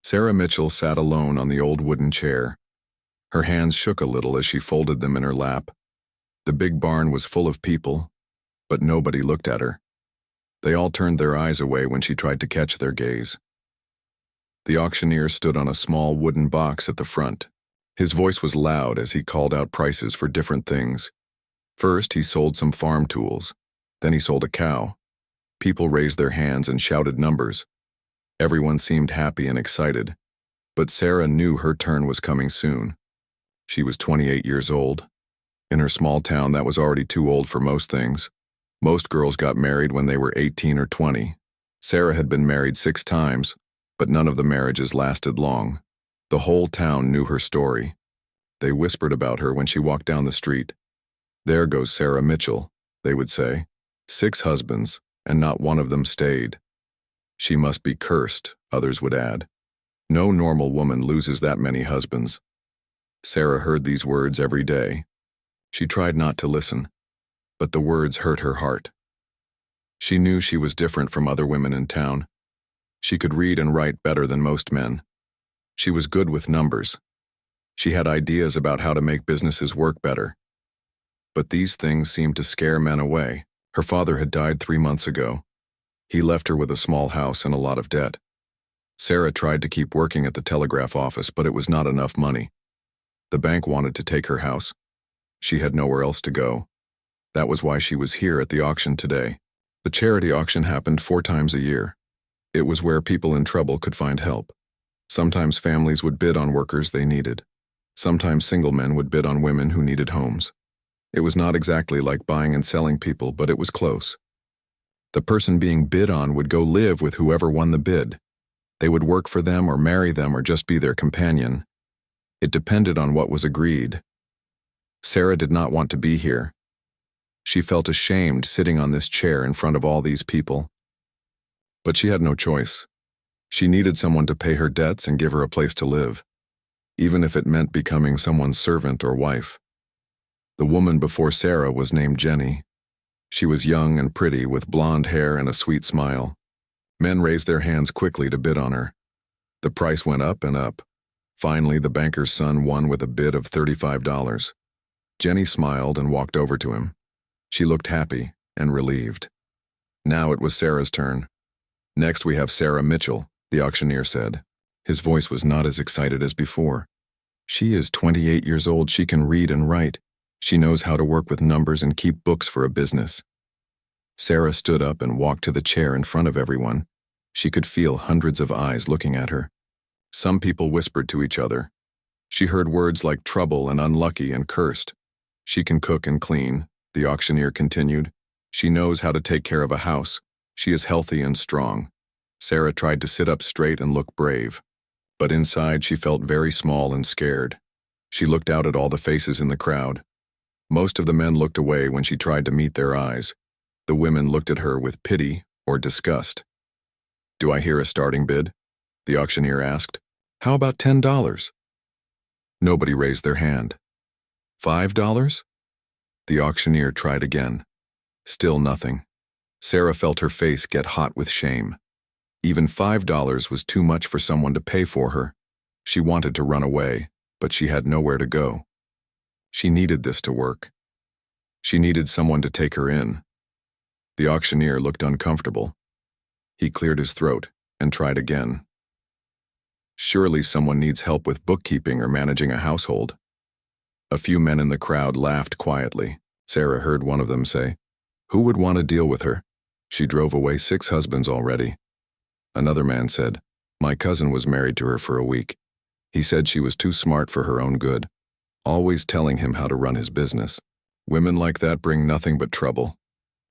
Sarah Mitchell sat alone on the old wooden chair. Her hands shook a little as she folded them in her lap. The big barn was full of people, but nobody looked at her. They all turned their eyes away when she tried to catch their gaze. The auctioneer stood on a small wooden box at the front. His voice was loud as he called out prices for different things. First, he sold some farm tools. Then he sold a cow. People raised their hands and shouted numbers. Everyone seemed happy and excited. But Sarah knew her turn was coming soon. She was 28 years old. In her small town, that was already too old for most things. Most girls got married when they were 18 or 20. Sarah had been married 6 times, but none of the marriages lasted long. The whole town knew her story. They whispered about her when she walked down the street. "There goes Sarah Mitchell," they would say. 6 husbands, and not one of them stayed. "She must be cursed," others would add. "No normal woman loses that many husbands." Sarah heard these words every day. She tried not to listen, but the words hurt her heart. She knew she was different from other women in town. She could read and write better than most men. She was good with numbers. She had ideas about how to make businesses work better. But these things seemed to scare men away. Her father had died 3 months ago. He left her with a small house and a lot of debt. Sarah tried to keep working at the telegraph office, but it was not enough money. The bank wanted to take her house. She had nowhere else to go. That was why she was here at the auction today. The charity auction happened 4 times a year. It was where people in trouble could find help. Sometimes families would bid on workers they needed. Sometimes single men would bid on women who needed homes. It was not exactly like buying and selling people, but it was close. The person being bid on would go live with whoever won the bid. They would work for them or marry them or just be their companion. It depended on what was agreed. Sarah did not want to be here. She felt ashamed sitting on this chair in front of all these people. But she had no choice. She needed someone to pay her debts and give her a place to live, even if it meant becoming someone's servant or wife. The woman before Sarah was named Jenny. She was young and pretty with blonde hair and a sweet smile. Men raised their hands quickly to bid on her. The price went up and up. Finally, the banker's son won with a bid of $35. Jenny smiled and walked over to him. She looked happy and relieved. Now it was Sarah's turn. "Next we have Sarah Mitchell," the auctioneer said. His voice was not as excited as before. "She is 28 years old. She can read and write. She knows how to work with numbers and keep books for a business." Sarah stood up and walked to the chair in front of everyone. She could feel hundreds of eyes looking at her. Some people whispered to each other. She heard words like trouble and unlucky and cursed. "She can cook and clean," the auctioneer continued. "She knows how to take care of a house. She is healthy and strong." Sarah tried to sit up straight and look brave. But inside she felt very small and scared. She looked out at all the faces in the crowd. Most of the men looked away when she tried to meet their eyes. The women looked at her with pity or disgust. "Do I hear a starting bid?" the auctioneer asked. "How about $10? Nobody raised their hand. $5? The auctioneer tried again. Still nothing. Sarah felt her face get hot with shame. Even $5 was too much for someone to pay for her. She wanted to run away, but she had nowhere to go. She needed this to work. She needed someone to take her in. The auctioneer looked uncomfortable. He cleared his throat and tried again. "Surely someone needs help with bookkeeping or managing a household." A few men in the crowd laughed quietly. Sarah heard one of them say, "Who would want to deal with her? She drove away 6 husbands already." Another man said, "My cousin was married to her for a week. He said she was too smart for her own good, always telling him how to run his business. Women like that bring nothing but trouble,"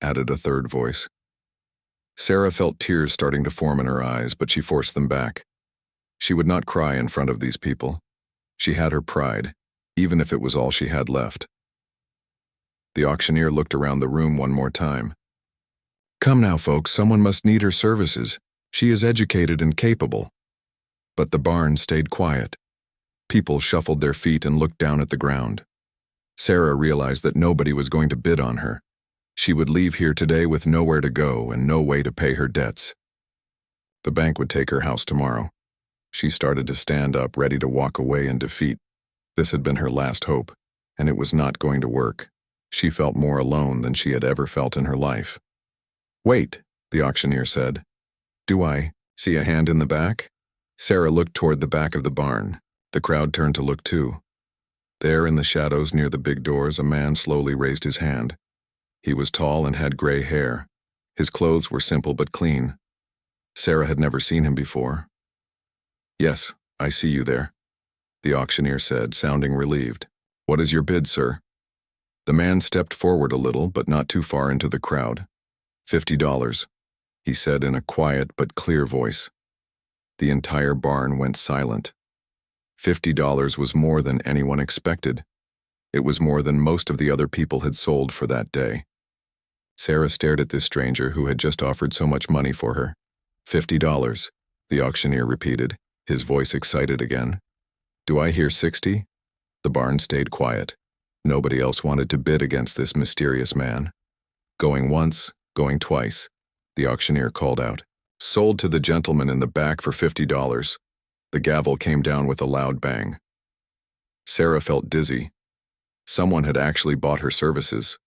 added a third voice. Sarah felt tears starting to form in her eyes, but she forced them back. She would not cry in front of these people. She had her pride, even if it was all she had left. The auctioneer looked around the room one more time. "Come now, folks, someone must need her services. She is educated and capable." But the barn stayed quiet. People shuffled their feet and looked down at the ground. Sarah realized that nobody was going to bid on her. She would leave here today with nowhere to go and no way to pay her debts. The bank would take her house tomorrow. She started to stand up, ready to walk away in defeat. This had been her last hope, and it was not going to work. She felt more alone than she had ever felt in her life. "Wait," the auctioneer said. "Do I see a hand in the back?" Sarah looked toward the back of the barn. The crowd turned to look too. There in the shadows near the big doors, a man slowly raised his hand. He was tall and had gray hair. His clothes were simple but clean. Sarah had never seen him before. "Yes, I see you there," the auctioneer said, sounding relieved. "What is your bid, sir?" The man stepped forward a little, but not too far into the crowd. $50, he said in a quiet but clear voice. The entire barn went silent. $50 was more than anyone expected. It was more than most of the other people had sold for that day. Sarah stared at this stranger who had just offered so much money for her. $50, the auctioneer repeated, his voice excited again. "Do I hear 60? The barn stayed quiet. Nobody else wanted to bid against this mysterious man. "Going once, going twice," the auctioneer called out. "Sold to the gentleman in the back for $50. The gavel came down with a loud bang. Sarah felt dizzy. Someone had actually bought her services.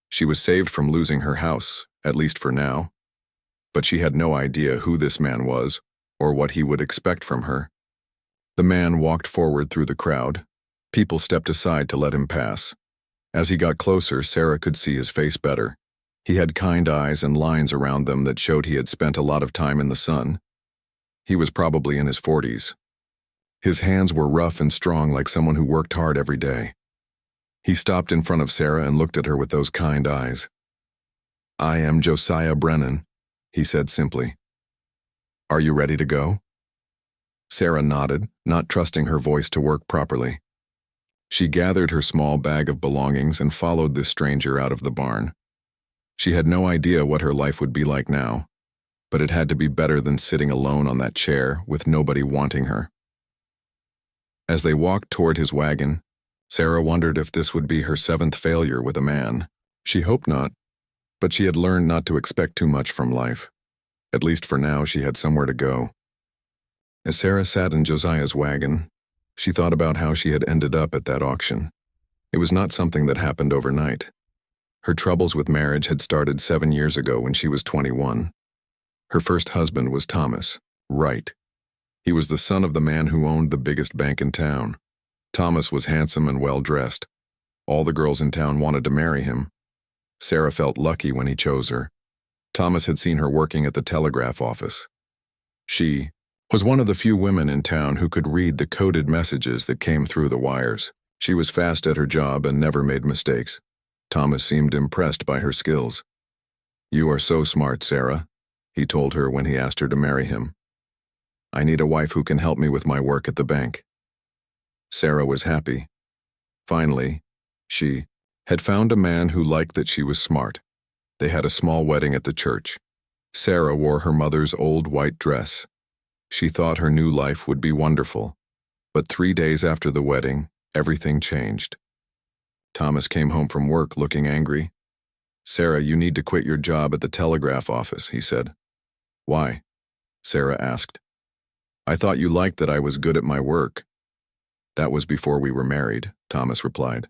She was saved from losing her house, at least for now. But she had no idea who this man was or what he would expect from her. The man walked forward through the crowd. People stepped aside to let him pass. As he got closer, Sarah could see his face better. He had kind eyes and lines around them that showed he had spent a lot of time in the sun. He was probably in his 40s. His hands were rough and strong, like someone who worked hard every day. He stopped in front of Sarah and looked at her with those kind eyes. "I am Josiah Brennan," he said simply. "Are you ready to go?" Sarah nodded, not trusting her voice to work properly. She gathered her small bag of belongings and followed this stranger out of the barn. She had no idea what her life would be like now, but it had to be better than sitting alone on that chair with nobody wanting her. As they walked toward his wagon, Sarah wondered if this would be her 7th failure with a man. She hoped not, but she had learned not to expect too much from life. At least for now, she had somewhere to go. As Sarah sat in Josiah's wagon, she thought about how she had ended up at that auction. It was not something that happened overnight. Her troubles with marriage had started 7 years ago when she was 21. Her first husband was Thomas Wright. He was the son of the man who owned the biggest bank in town. Thomas was handsome and well-dressed. All the girls in town wanted to marry him. Sarah felt lucky when he chose her. Thomas had seen her working at the telegraph office. She was one of the few women in town who could read the coded messages that came through the wires. She was fast at her job and never made mistakes. Thomas seemed impressed by her skills. "You are so smart, Sarah," he told her when he asked her to marry him. "I need a wife who can help me with my work at the bank." Sarah was happy. Finally, she had found a man who liked that she was smart. They had a small wedding at the church. Sarah wore her mother's old white dress. She thought her new life would be wonderful. But 3 days after the wedding, everything changed. Thomas came home from work looking angry. "Sarah, you need to quit your job at the telegraph office," he said. "Why?" Sarah asked. "I thought you liked that I was good at my work." "That was before we were married," Thomas replied.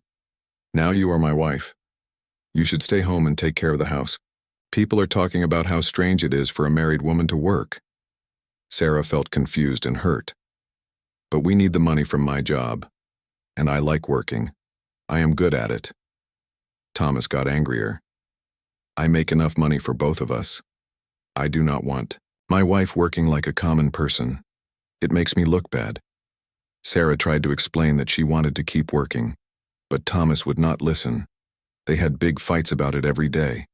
"Now you are my wife. You should stay home and take care of the house. People are talking about how strange it is for a married woman to work." Sarah felt confused and hurt. "But we need the money from my job, and I like working. I am good at it." Thomas got angrier. "I make enough money for both of us. I do not want my wife working like a common person. It makes me look bad." Sarah tried to explain that she wanted to keep working, but Thomas would not listen. They had big fights about it every day.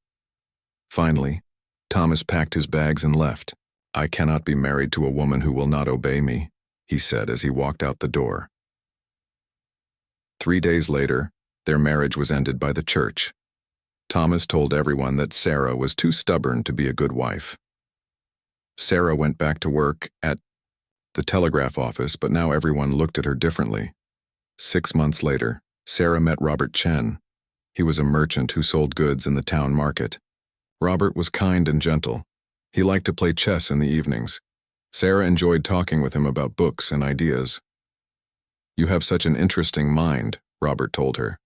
Finally, Thomas packed his bags and left. "I cannot be married to a woman who will not obey me," he said as he walked out the door. 3 days later, their marriage was ended by the church. Thomas told everyone that Sarah was too stubborn to be a good wife. Sarah went back to work at the telegraph office, but now everyone looked at her differently. 6 months later, Sarah met Robert Chen. He was a merchant who sold goods in the town market. Robert was kind and gentle. He liked to play chess in the evenings. Sarah enjoyed talking with him about books and ideas. "You have such an interesting mind," Robert told her.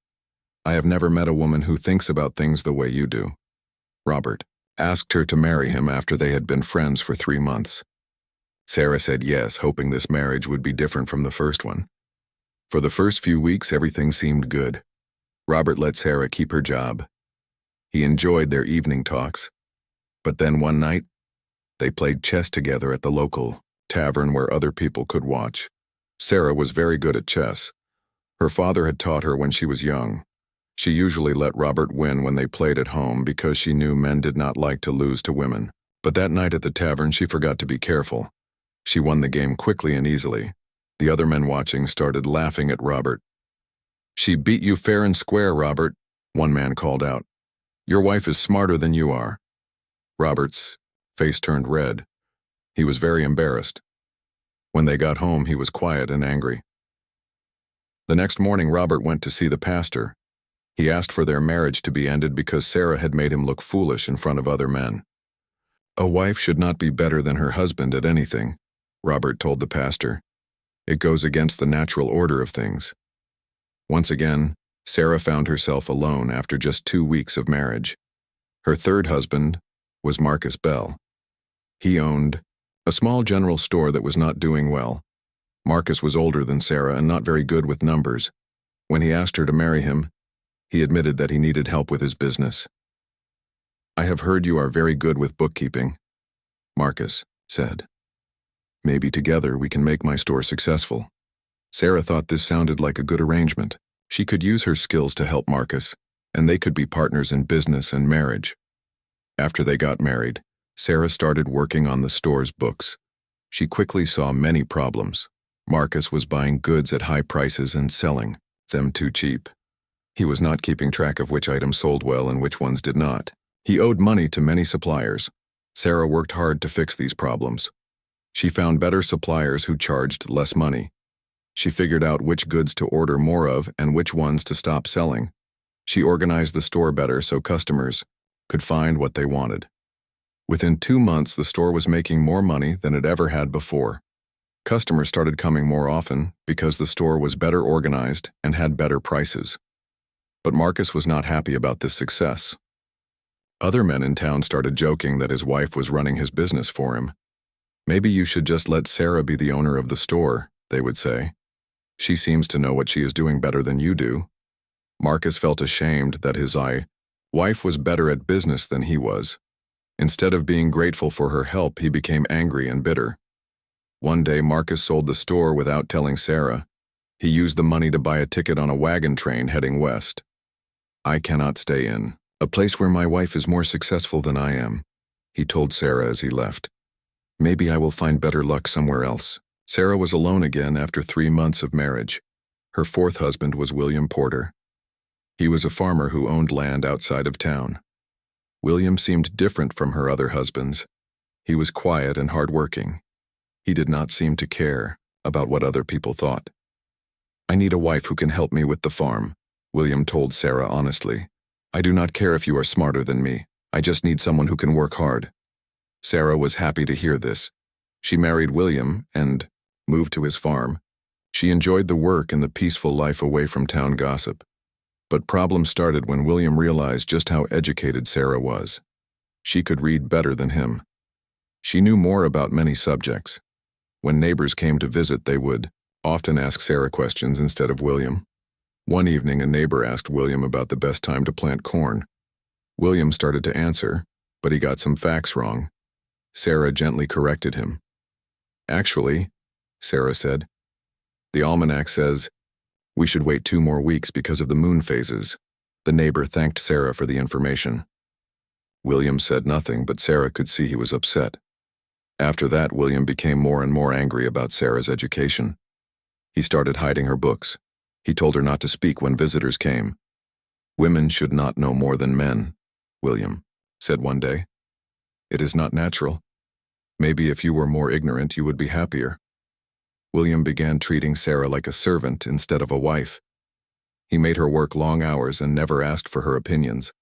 "I have never met a woman who thinks about things the way you do." Robert asked her to marry him after they had been friends for 3 months. Sarah said yes, hoping this marriage would be different from the first one. For the first few weeks, everything seemed good. Robert let Sarah keep her job. He enjoyed their evening talks. But then one night, they played chess together at the local tavern where other people could watch. Sarah was very good at chess. Her father had taught her when she was young. She usually let Robert win when they played at home because she knew men did not like to lose to women. But that night at the tavern, she forgot to be careful. She won the game quickly and easily. The other men watching started laughing at Robert. "She beat you fair and square, Robert," one man called out. "Your wife is smarter than you are." Robert's face turned red. He was very embarrassed. When they got home, he was quiet and angry. The next morning, Robert went to see the pastor. He asked for their marriage to be ended because Sarah had made him look foolish in front of other men. "A wife should not be better than her husband at anything," Robert told the pastor. "It goes against the natural order of things." Once again, Sarah found herself alone after just 2 weeks of marriage. Her third husband was Marcus Bell. He owned a small general store that was not doing well. Marcus was older than Sarah and not very good with numbers. When he asked her to marry him, he admitted that he needed help with his business. "I have heard you are very good with bookkeeping," Marcus said. "Maybe together we can make my store successful." Sarah thought this sounded like a good arrangement. She could use her skills to help Marcus, and they could be partners in business and marriage. After they got married, Sarah started working on the store's books. She quickly saw many problems. Marcus was buying goods at high prices and selling them too cheap. He was not keeping track of which items sold well and which ones did not. He owed money to many suppliers. Sarah worked hard to fix these problems. She found better suppliers who charged less money. She figured out which goods to order more of and which ones to stop selling. She organized the store better so customers could find what they wanted. Within 2 months, the store was making more money than it ever had before. Customers started coming more often because the store was better organized and had better prices. But Marcus was not happy about this success. Other men in town started joking that his wife was running his business for him. "Maybe you should just let Sarah be the owner of the store," they would say. "She seems to know what she is doing better than you do." Marcus felt ashamed that his wife was better at business than he was. Instead of being grateful for her help, he became angry and bitter. One day, Marcus sold the store without telling Sarah. He used the money to buy a ticket on a wagon train heading west. "I cannot stay in a place where my wife is more successful than I am," he told Sarah as he left. "Maybe I will find better luck somewhere else." Sarah was alone again after 3 months of marriage. Her fourth husband was William Porter. He was a farmer who owned land outside of town. William seemed different from her other husbands. He was quiet and hardworking. He did not seem to care about what other people thought. "I need a wife who can help me with the farm," William told Sarah honestly. "I do not care if you are smarter than me. I just need someone who can work hard." Sarah was happy to hear this. She married William and moved to his farm. She enjoyed the work and the peaceful life away from town gossip. But problems started when William realized just how educated Sarah was. She could read better than him. She knew more about many subjects. When neighbors came to visit, they would often ask Sarah questions instead of William. One evening, a neighbor asked William about the best time to plant corn. William started to answer, but he got some facts wrong. Sarah gently corrected him. "Actually," Sarah said, "the almanac says we should wait 2 more weeks because of the moon phases." The neighbor thanked Sarah for the information. William said nothing, but Sarah could see he was upset. After that, William became more and more angry about Sarah's education. He started hiding her books. He told her not to speak when visitors came. "Women should not know more than men," William said one day. "It is not natural. Maybe if you were more ignorant, you would be happier." William began treating Sarah like a servant instead of a wife. He made her work long hours and never asked for her opinions.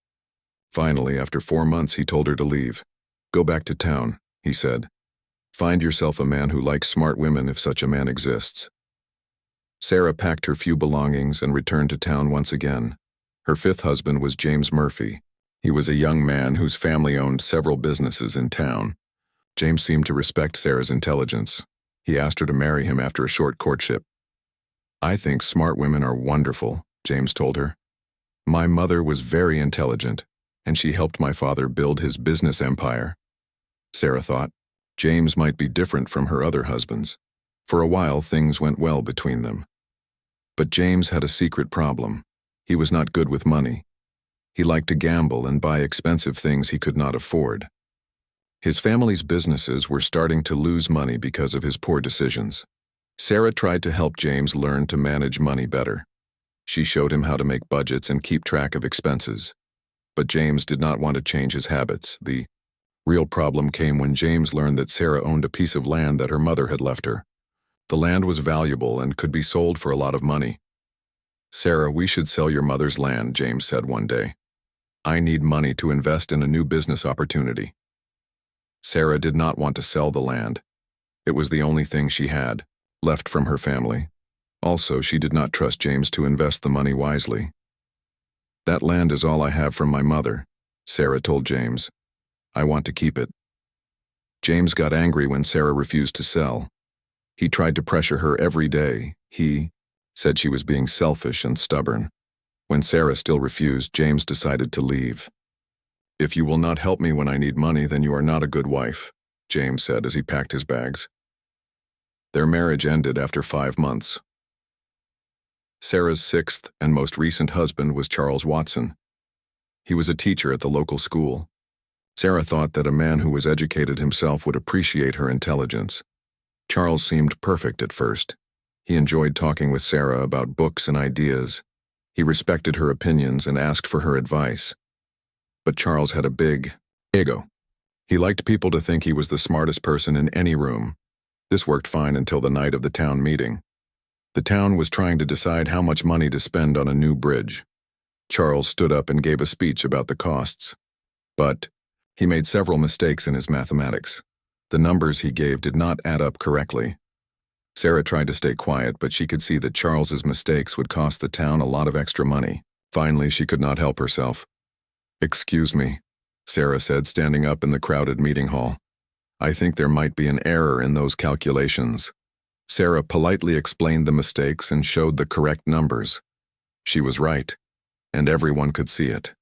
Finally, after 4 months, he told her to leave. "Go back to town," he said. Find yourself a man who likes smart women if such a man exists. Sarah packed her few belongings and returned to town once again. Her fifth husband was James Murphy. He was a young man whose family owned several businesses in town. James seemed to respect Sarah's intelligence. He asked her to marry him after a short courtship. "I think smart women are wonderful," James told her. "My mother was very intelligent, and she helped my father build his business empire." Sarah thought James might be different from her other husbands. For a while, things went well between them. But James had a secret problem. He was not good with money. He liked to gamble and buy expensive things he could not afford. His family's businesses were starting to lose money because of his poor decisions. Sarah tried to help James learn to manage money better. She showed him how to make budgets and keep track of expenses. But James did not want to change his habits. The real problem came when James learned that Sarah owned a piece of land that her mother had left her. The land was valuable and could be sold for a lot of money. "Sarah, we should sell your mother's land," James said one day. "I need money to invest in a new business opportunity." Sarah did not want to sell the land. It was the only thing she had left from her family. Also, she did not trust James to invest the money wisely. "That land is all I have from my mother," Sarah told James. "I want to keep it." James got angry when Sarah refused to sell. He tried to pressure her every day. He said she was being selfish and stubborn. When Sarah still refused, James decided to leave. "If you will not help me when I need money, then you are not a good wife," James said as he packed his bags. Their marriage ended after 5 months. Sarah's sixth and most recent husband was Charles Watson. He was a teacher at the local school. Sarah thought that a man who was educated himself would appreciate her intelligence. Charles seemed perfect at first. He enjoyed talking with Sarah about books and ideas. He respected her opinions and asked for her advice. But Charles had a big ego. He liked people to think he was the smartest person in any room. This worked fine until the night of the town meeting. The town was trying to decide how much money to spend on a new bridge. Charles stood up and gave a speech about the costs. But he made several mistakes in his mathematics. The numbers he gave did not add up correctly. Sarah tried to stay quiet, but she could see that Charles's mistakes would cost the town a lot of extra money. Finally, she could not help herself. "Excuse me," Sarah said, standing up in the crowded meeting hall. "I think there might be an error in those calculations." Sarah politely explained the mistakes and showed the correct numbers. She was right, and everyone could see it.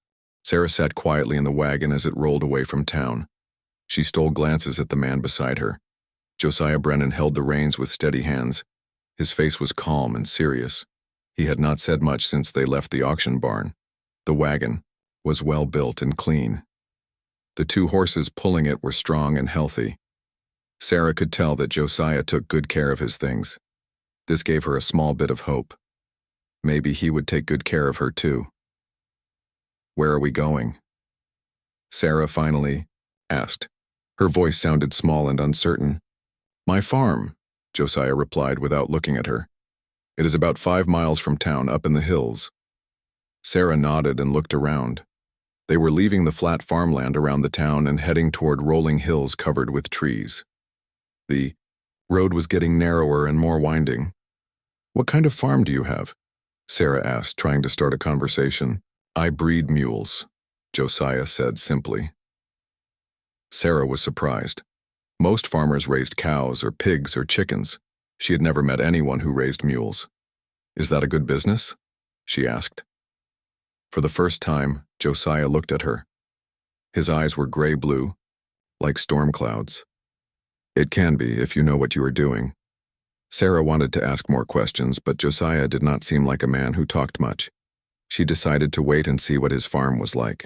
Sarah sat quietly in the wagon as it rolled away from town. She stole glances at the man beside her. Josiah Brennan held the reins with steady hands. His face was calm and serious. He had not said much since they left the auction barn. The wagon was well built and clean. The 2 horses pulling it were strong and healthy. Sarah could tell that Josiah took good care of his things. This gave her a small bit of hope. Maybe he would take good care of her too. "Where are we going?" Sarah finally asked. Her voice sounded small and uncertain. "My farm," Josiah replied without looking at her. "It is about 5 miles from town, up in the hills." Sarah nodded and looked around. They were leaving the flat farmland around the town and heading toward rolling hills covered with trees. The road was getting narrower and more winding. "What kind of farm do you have?" Sarah asked, trying to start a conversation. "I breed mules," Josiah said simply. Sarah was surprised. Most farmers raised cows or pigs or chickens. She had never met anyone who raised mules. "Is that a good business?" she asked. For the first time, Josiah looked at her. His eyes were gray-blue, like storm clouds. "It can be, if you know what you are doing." Sarah wanted to ask more questions, but Josiah did not seem like a man who talked much. She decided to wait and see what his farm was like.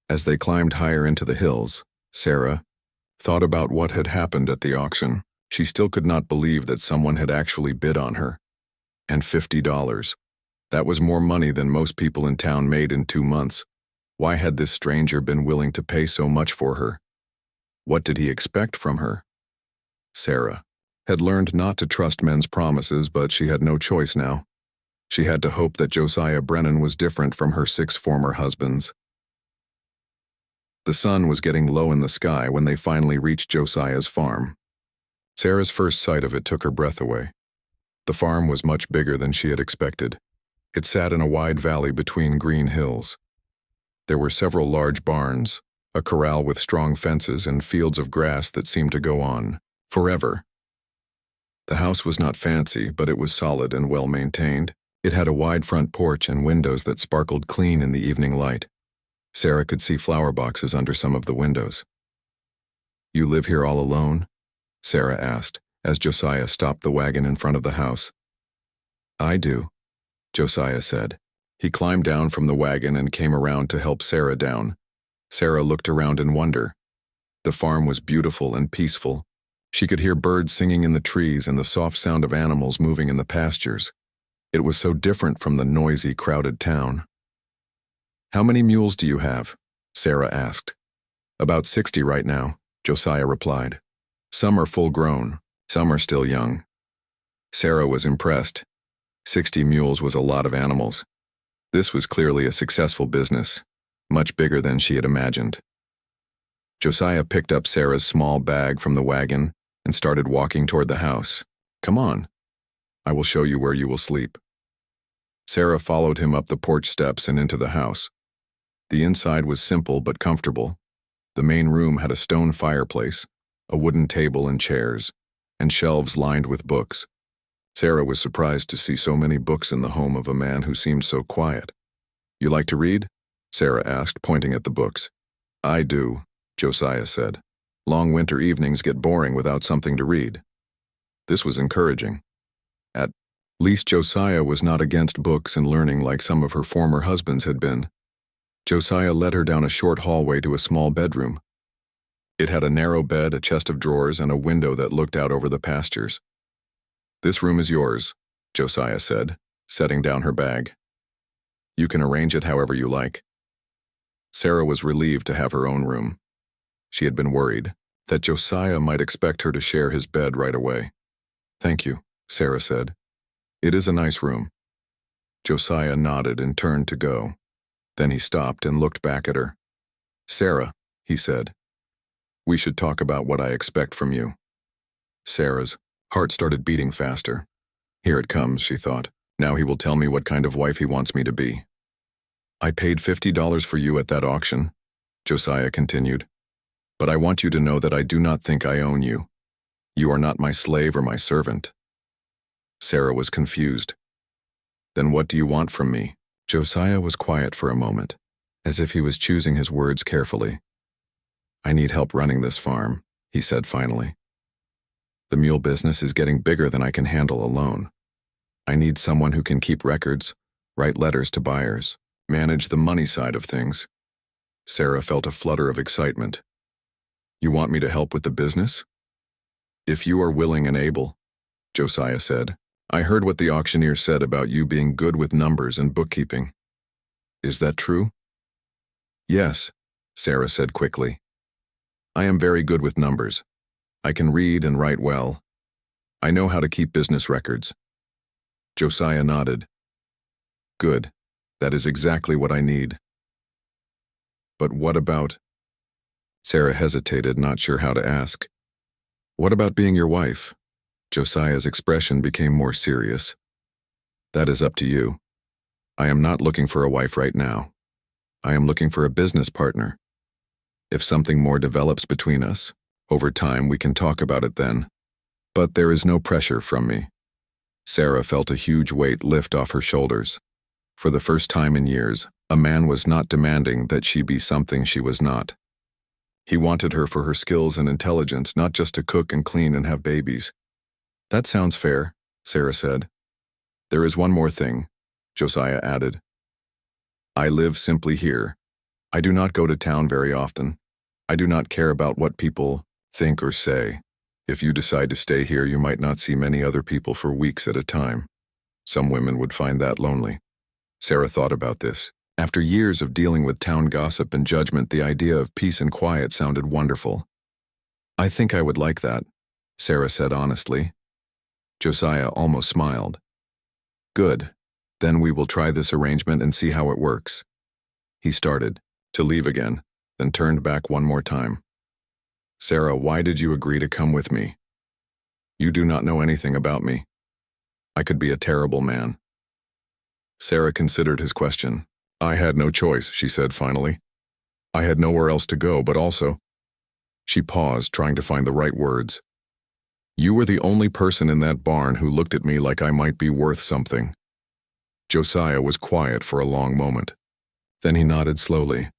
As they climbed higher into the hills, Sarah thought about what had happened at the auction. She still could not believe that someone had actually bid on her. And $50. That was more money than most people in town made in 2 months. Why had this stranger been willing to pay so much for her? What did he expect from her? Sarah had learned not to trust men's promises, but she had no choice now. She had to hope that Josiah Brennan was different from her 6 former husbands. The sun was getting low in the sky when they finally reached Josiah's farm. Sarah's first sight of it took her breath away. The farm was much bigger than she had expected. It sat in a wide valley between green hills. There were several large barns, a corral with strong fences, and fields of grass that seemed to go on forever. The house was not fancy, but it was solid and well maintained. It had a wide front porch and windows that sparkled clean in the evening light. Sarah could see flower boxes under some of the windows. "You live here all alone?" Sarah asked, as Josiah stopped the wagon in front of the house. "I do," Josiah said. He climbed down from the wagon and came around to help Sarah down. Sarah looked around in wonder. The farm was beautiful and peaceful. She could hear birds singing in the trees and the soft sound of animals moving in the pastures. It was so different from the noisy, crowded town. "How many mules do you have?" Sarah asked. "About 60 right now," Josiah replied. "Some are full grown, some are still young." Sarah was impressed. 60 mules was a lot of animals. This was clearly a successful business, much bigger than she had imagined. Josiah picked up Sarah's small bag from the wagon and started walking toward the house. "Come on. I will show you where you will sleep." Sarah followed him up the porch steps and into the house. The inside was simple but comfortable. The main room had a stone fireplace, a wooden table and chairs, and shelves lined with books. Sarah was surprised to see so many books in the home of a man who seemed so quiet. "You like to read?" Sarah asked, pointing at the books. "I do," Josiah said. "Long winter evenings get boring without something to read." This was encouraging. At least Josiah was not against books and learning like some of her former husbands had been. Josiah led her down a short hallway to a small bedroom. It had a narrow bed, a chest of drawers, and a window that looked out over the pastures. "This room is yours," Josiah said, setting down her bag. "You can arrange it however you like." Sarah was relieved to have her own room. She had been worried that Josiah might expect her to share his bed right away. "Thank you," Sarah said. "It is a nice room." Josiah nodded and turned to go. Then he stopped and looked back at her. "Sarah," he said, "we should talk about what I expect from you." Sarah's heart started beating faster. Here it comes, she thought. Now he will tell me what kind of wife he wants me to be. "I paid $50 for you at that auction," Josiah continued. "But I want you to know that I do not think I own you. You are not my slave or my servant." Sarah was confused. "Then what do you want from me?" Josiah was quiet for a moment, as if he was choosing his words carefully. "I need help running this farm," he said finally. "The mule business is getting bigger than I can handle alone. I need someone who can keep records, write letters to buyers, manage the money side of things." Sarah felt a flutter of excitement. "You want me to help with the business?" "If you are willing and able," Josiah said. "I heard what the auctioneer said about you being good with numbers and bookkeeping. Is that true?" "Yes," Sarah said quickly. "I am very good with numbers. I can read and write well. I know how to keep business records." Josiah nodded. "Good. That is exactly what I need." "But what about—" Sarah hesitated, not sure how to ask. "What about being your wife?" Josiah's expression became more serious. "That is up to you. I am not looking for a wife right now. I am looking for a business partner. If something more develops between us, over time we can talk about it then. But there is no pressure from me." Sarah felt a huge weight lift off her shoulders. For the first time in years, a man was not demanding that she be something she was not. He wanted her for her skills and intelligence, not just to cook and clean and have babies. "That sounds fair," Sarah said. "There is one more thing," Josiah added. "I live simply here. I do not go to town very often. I do not care about what people think or say. If you decide to stay here, you might not see many other people for weeks at a time. Some women would find that lonely." Sarah thought about this. After years of dealing with town gossip and judgment, the idea of peace and quiet sounded wonderful. "I think I would like that," Sarah said honestly. Josiah almost smiled. "Good. Then we will try this arrangement and see how it works." He started to leave again, then turned back one more time. "Sarah, why did you agree to come with me? You do not know anything about me. I could be a terrible man." Sarah considered his question. "I had no choice," she said finally. "I had nowhere else to go, but also—" She paused, trying to find the right words. "You were the only person in that barn who looked at me like I might be worth something." Josiah was quiet for a long moment. Then he nodded slowly.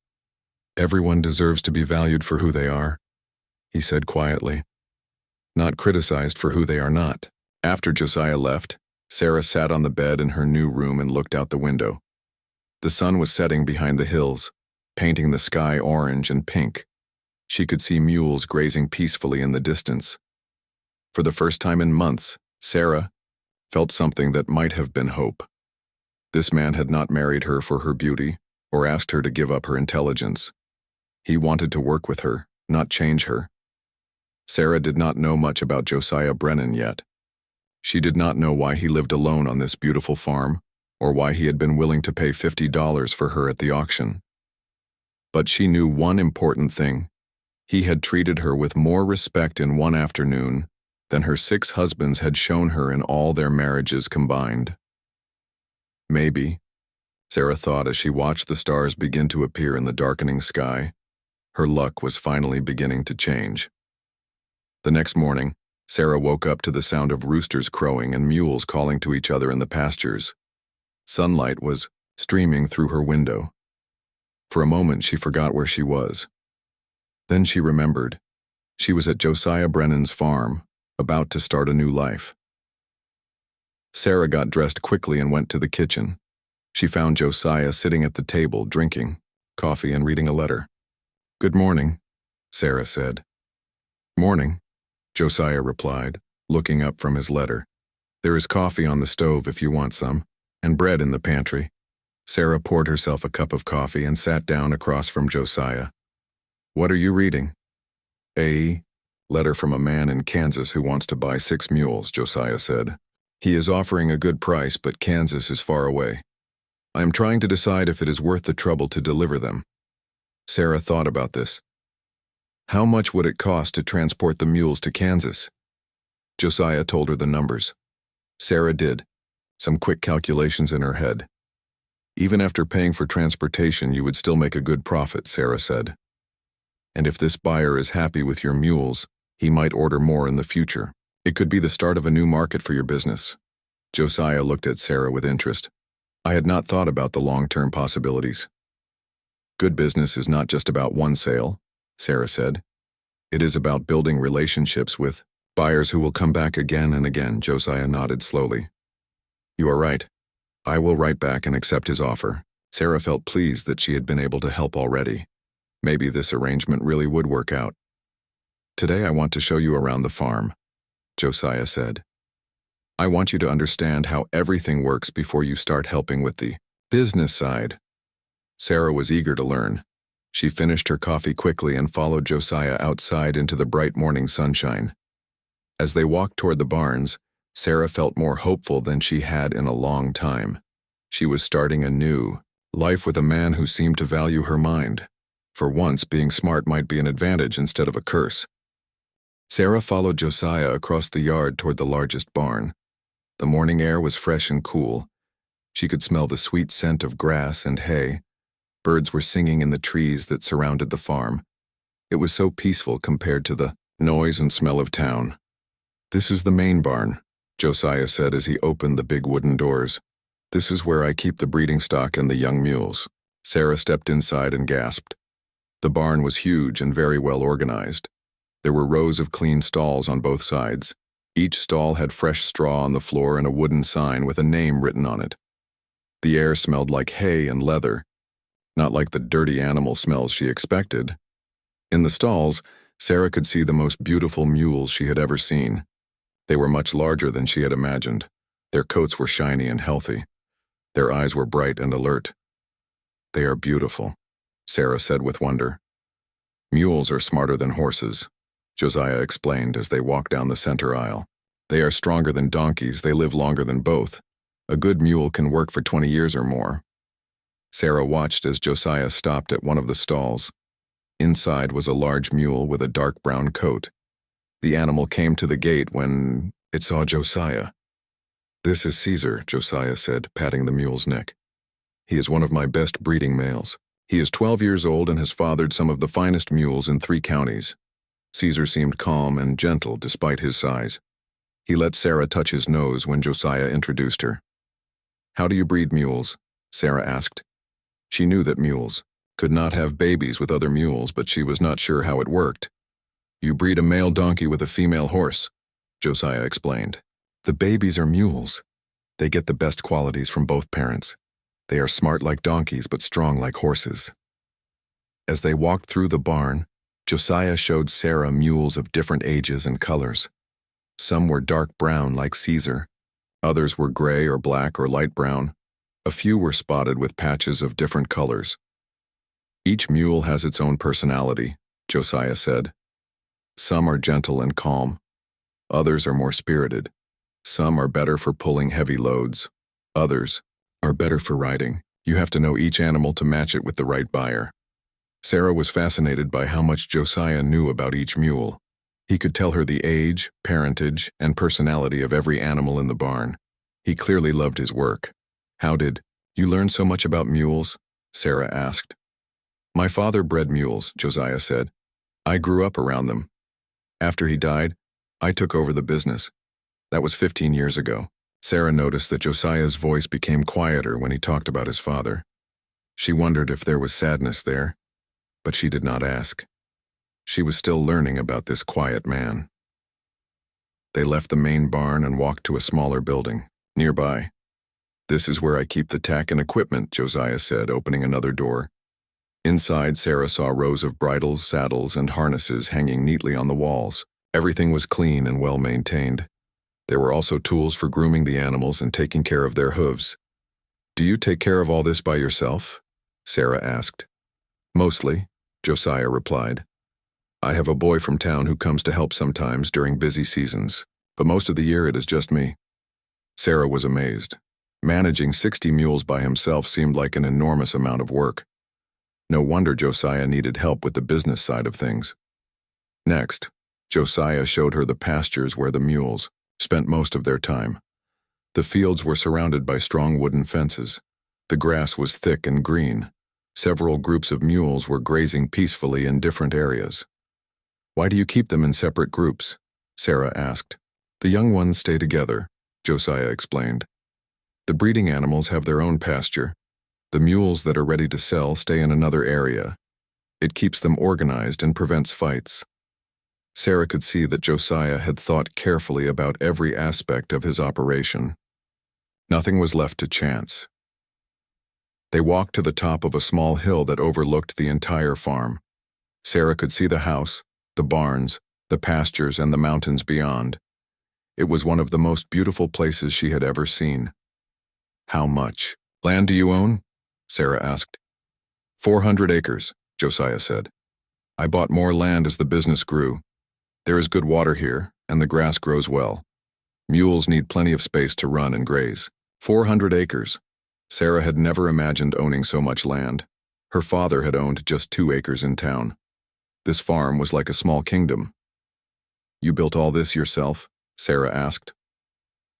"Everyone deserves to be valued for who they are," he said quietly. "Not criticized for who they are not." After Josiah left, Sarah sat on the bed in her new room and looked out the window. The sun was setting behind the hills, painting the sky orange and pink. She could see mules grazing peacefully in the distance. For the first time in months, Sarah felt something that might have been hope. This man had not married her for her beauty or asked her to give up her intelligence. He wanted to work with her, not change her. Sarah did not know much about Josiah Brennan yet. She did not know why he lived alone on this beautiful farm, or why he had been willing to pay $50 for her at the auction. But she knew one important thing. He had treated her with more respect in one afternoon than her 6 husbands had shown her in all their marriages combined. Maybe, Sarah thought as she watched the stars begin to appear in the darkening sky, her luck was finally beginning to change. The next morning, Sarah woke up to the sound of roosters crowing and mules calling to each other in the pastures. Sunlight was streaming through her window. For a moment, she forgot where she was. Then she remembered. She was at Josiah Brennan's farm, about to start a new life. Sarah got dressed quickly and went to the kitchen. She found Josiah sitting at the table, drinking coffee and reading a letter. "Good morning," Sarah said. "Morning," Josiah replied, looking up from his letter. "There is coffee on the stove if you want some, and bread in the pantry." Sarah poured herself a cup of coffee and sat down across from Josiah. "What are you reading?" "A letter from a man in Kansas who wants to buy 6 mules," Josiah said. "He is offering a good price, but Kansas is far away. I am trying to decide if it is worth the trouble to deliver them." Sarah thought about this. How much would it cost to transport the mules to Kansas? Josiah told her the numbers. Sarah did some quick calculations in her head. "Even after paying for transportation, you would still make a good profit," Sarah said. "And if this buyer is happy with your mules, he might order more in the future. It could be the start of a new market for your business." Josiah looked at Sarah with interest. "I had not thought about the long-term possibilities." "Good business is not just about one sale," Sarah said. "It is about building relationships with buyers who will come back again and again." Josiah nodded slowly. "You are right. I will write back and accept his offer." Sarah felt pleased that she had been able to help already. Maybe this arrangement really would work out. "Today I want to show you around the farm," Josiah said. "I want you to understand how everything works before you start helping with the business side." Sarah was eager to learn. She finished her coffee quickly and followed Josiah outside into the bright morning sunshine. As they walked toward the barns, Sarah felt more hopeful than she had in a long time. She was starting a new life with a man who seemed to value her mind. For once, being smart might be an advantage instead of a curse. Sarah followed Josiah across the yard toward the largest barn. The morning air was fresh and cool. She could smell the sweet scent of grass and hay. Birds were singing in the trees that surrounded the farm. It was so peaceful compared to the noise and smell of town. "This is the main barn," Josiah said as he opened the big wooden doors. "This is where I keep the breeding stock and the young mules." Sarah stepped inside and gasped. The barn was huge and very well organized. There were rows of clean stalls on both sides. Each stall had fresh straw on the floor and a wooden sign with a name written on it. The air smelled like hay and leather, not like the dirty animal smells she expected. In the stalls, Sarah could see the most beautiful mules she had ever seen. They were much larger than she had imagined. Their coats were shiny and healthy. Their eyes were bright and alert. "They are beautiful," Sarah said with wonder. "Mules are smarter than horses," Josiah explained as they walked down the center aisle. "They are stronger than donkeys. They live longer than both. A good mule can work for 20 years or more." Sarah watched as Josiah stopped at one of the stalls. Inside was a large mule with a dark brown coat. The animal came to the gate when it saw Josiah. "This is Caesar," Josiah said, patting the mule's neck. "He is one of my best breeding males. He is 12 years old and has fathered some of the finest mules in 3 counties. Caesar seemed calm and gentle despite his size. He let Sarah touch his nose when Josiah introduced her. "How do you breed mules?" Sarah asked. She knew that mules could not have babies with other mules, but she was not sure how it worked. "You breed a male donkey with a female horse," Josiah explained. "The babies are mules. They get the best qualities from both parents. They are smart like donkeys but strong like horses." As they walked through the barn, Josiah showed Sarah mules of different ages and colors. Some were dark brown like Caesar. Others were gray or black or light brown. A few were spotted with patches of different colors. "Each mule has its own personality," Josiah said. "Some are gentle and calm. Others are more spirited. Some are better for pulling heavy loads. Others are better for riding. You have to know each animal to match it with the right buyer." Sarah was fascinated by how much Josiah knew about each mule. He could tell her the age, parentage, and personality of every animal in the barn. He clearly loved his work. "How did you learn so much about mules?" Sarah asked. "My father bred mules," Josiah said. "I grew up around them. After he died, I took over the business. That was 15 years ago." Sarah noticed that Josiah's voice became quieter when he talked about his father. She wondered if there was sadness there, but she did not ask. She was still learning about this quiet man. They left the main barn and walked to a smaller building nearby. "This is where I keep the tack and equipment," Josiah said, opening another door. Inside, Sarah saw rows of bridles, saddles, and harnesses hanging neatly on the walls. Everything was clean and well maintained. There were also tools for grooming the animals and taking care of their hooves. "Do you take care of all this by yourself?" Sarah asked. "Mostly," Josiah replied. "I have a boy from town who comes to help sometimes during busy seasons, but most of the year it is just me." Sarah was amazed. Managing 60 mules by himself seemed like an enormous amount of work. No wonder Josiah needed help with the business side of things. Next, Josiah showed her the pastures where the mules spent most of their time. The fields were surrounded by strong wooden fences. The grass was thick and green. Several groups of mules were grazing peacefully in different areas. "Why do you keep them in separate groups?" Sarah asked. "The young ones stay together," Josiah explained. "The breeding animals have their own pasture. The mules that are ready to sell stay in another area. It keeps them organized and prevents fights." Sarah could see that Josiah had thought carefully about every aspect of his operation. Nothing was left to chance. They walked to the top of a small hill that overlooked the entire farm. Sarah could see the house, the barns, the pastures, and the mountains beyond. It was one of the most beautiful places she had ever seen. "How much land do you own?" Sarah asked. 400 acres, Josiah said. "I bought more land as the business grew. There is good water here, and the grass grows well. Mules need plenty of space to run and graze." 400 acres. Sarah had never imagined owning so much land. Her father had owned just 2 acres in town. This farm was like a small kingdom. "You built all this yourself?" Sarah asked.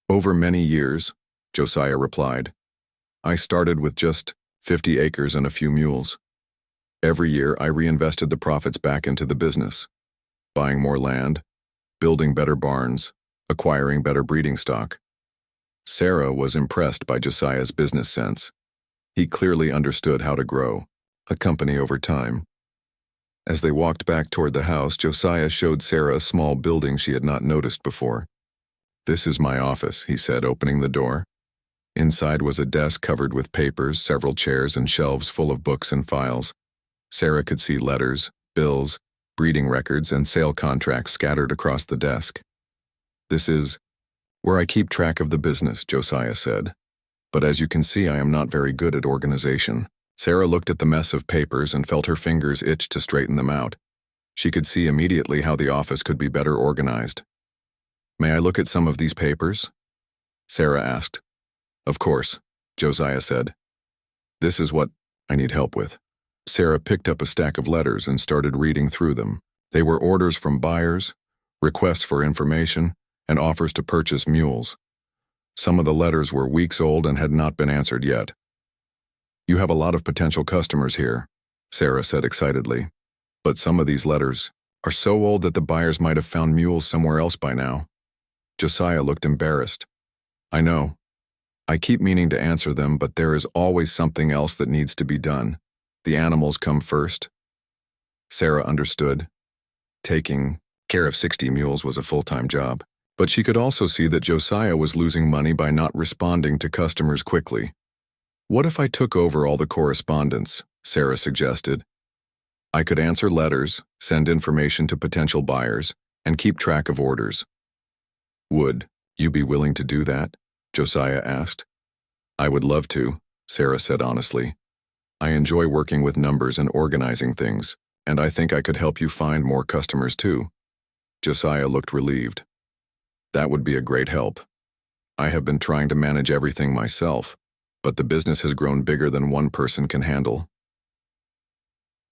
"Over many years," Josiah replied. "I started with just 50 acres and a few mules. Every year I reinvested the profits back into the business, buying more land, building better barns, acquiring better breeding stock." Sarah was impressed by Josiah's business sense. He clearly understood how to grow a company over time. As they walked back toward the house, Josiah showed Sarah a small building she had not noticed before. "This is my office," he said, opening the door. Inside was a desk covered with papers, several chairs, and shelves full of books and files. Sarah could see letters, bills, breeding records, and sale contracts scattered across the desk. "This is where I keep track of the business," Josiah said. "But as you can see, I am not very good at organization." Sarah looked at the mess of papers and felt her fingers itch to straighten them out. She could see immediately how the office could be better organized. "May I look at some of these papers?" Sarah asked. "Of course," Josiah said. "This is what I need help with." Sarah picked up a stack of letters and started reading through them. They were orders from buyers, requests for information, and offers to purchase mules. Some of the letters were weeks old and had not been answered yet. "You have a lot of potential customers here," Sarah said excitedly. "But some of these letters are so old that the buyers might have found mules somewhere else by now." Josiah looked embarrassed. "I know. I keep meaning to answer them, but there is always something else that needs to be done. The animals come first." Sarah understood. Taking care of 60 mules was a full-time job, but she could also see that Josiah was losing money by not responding to customers quickly. "What if I took over all the correspondence?" Sarah suggested. "I could answer letters, send information to potential buyers, and keep track of orders." "Would you be willing to do that?" Josiah asked. "I would love to," Sarah said honestly. "I enjoy working with numbers and organizing things, and I think I could help you find more customers too." Josiah looked relieved. "That would be a great help. I have been trying to manage everything myself, but the business has grown bigger than one person can handle."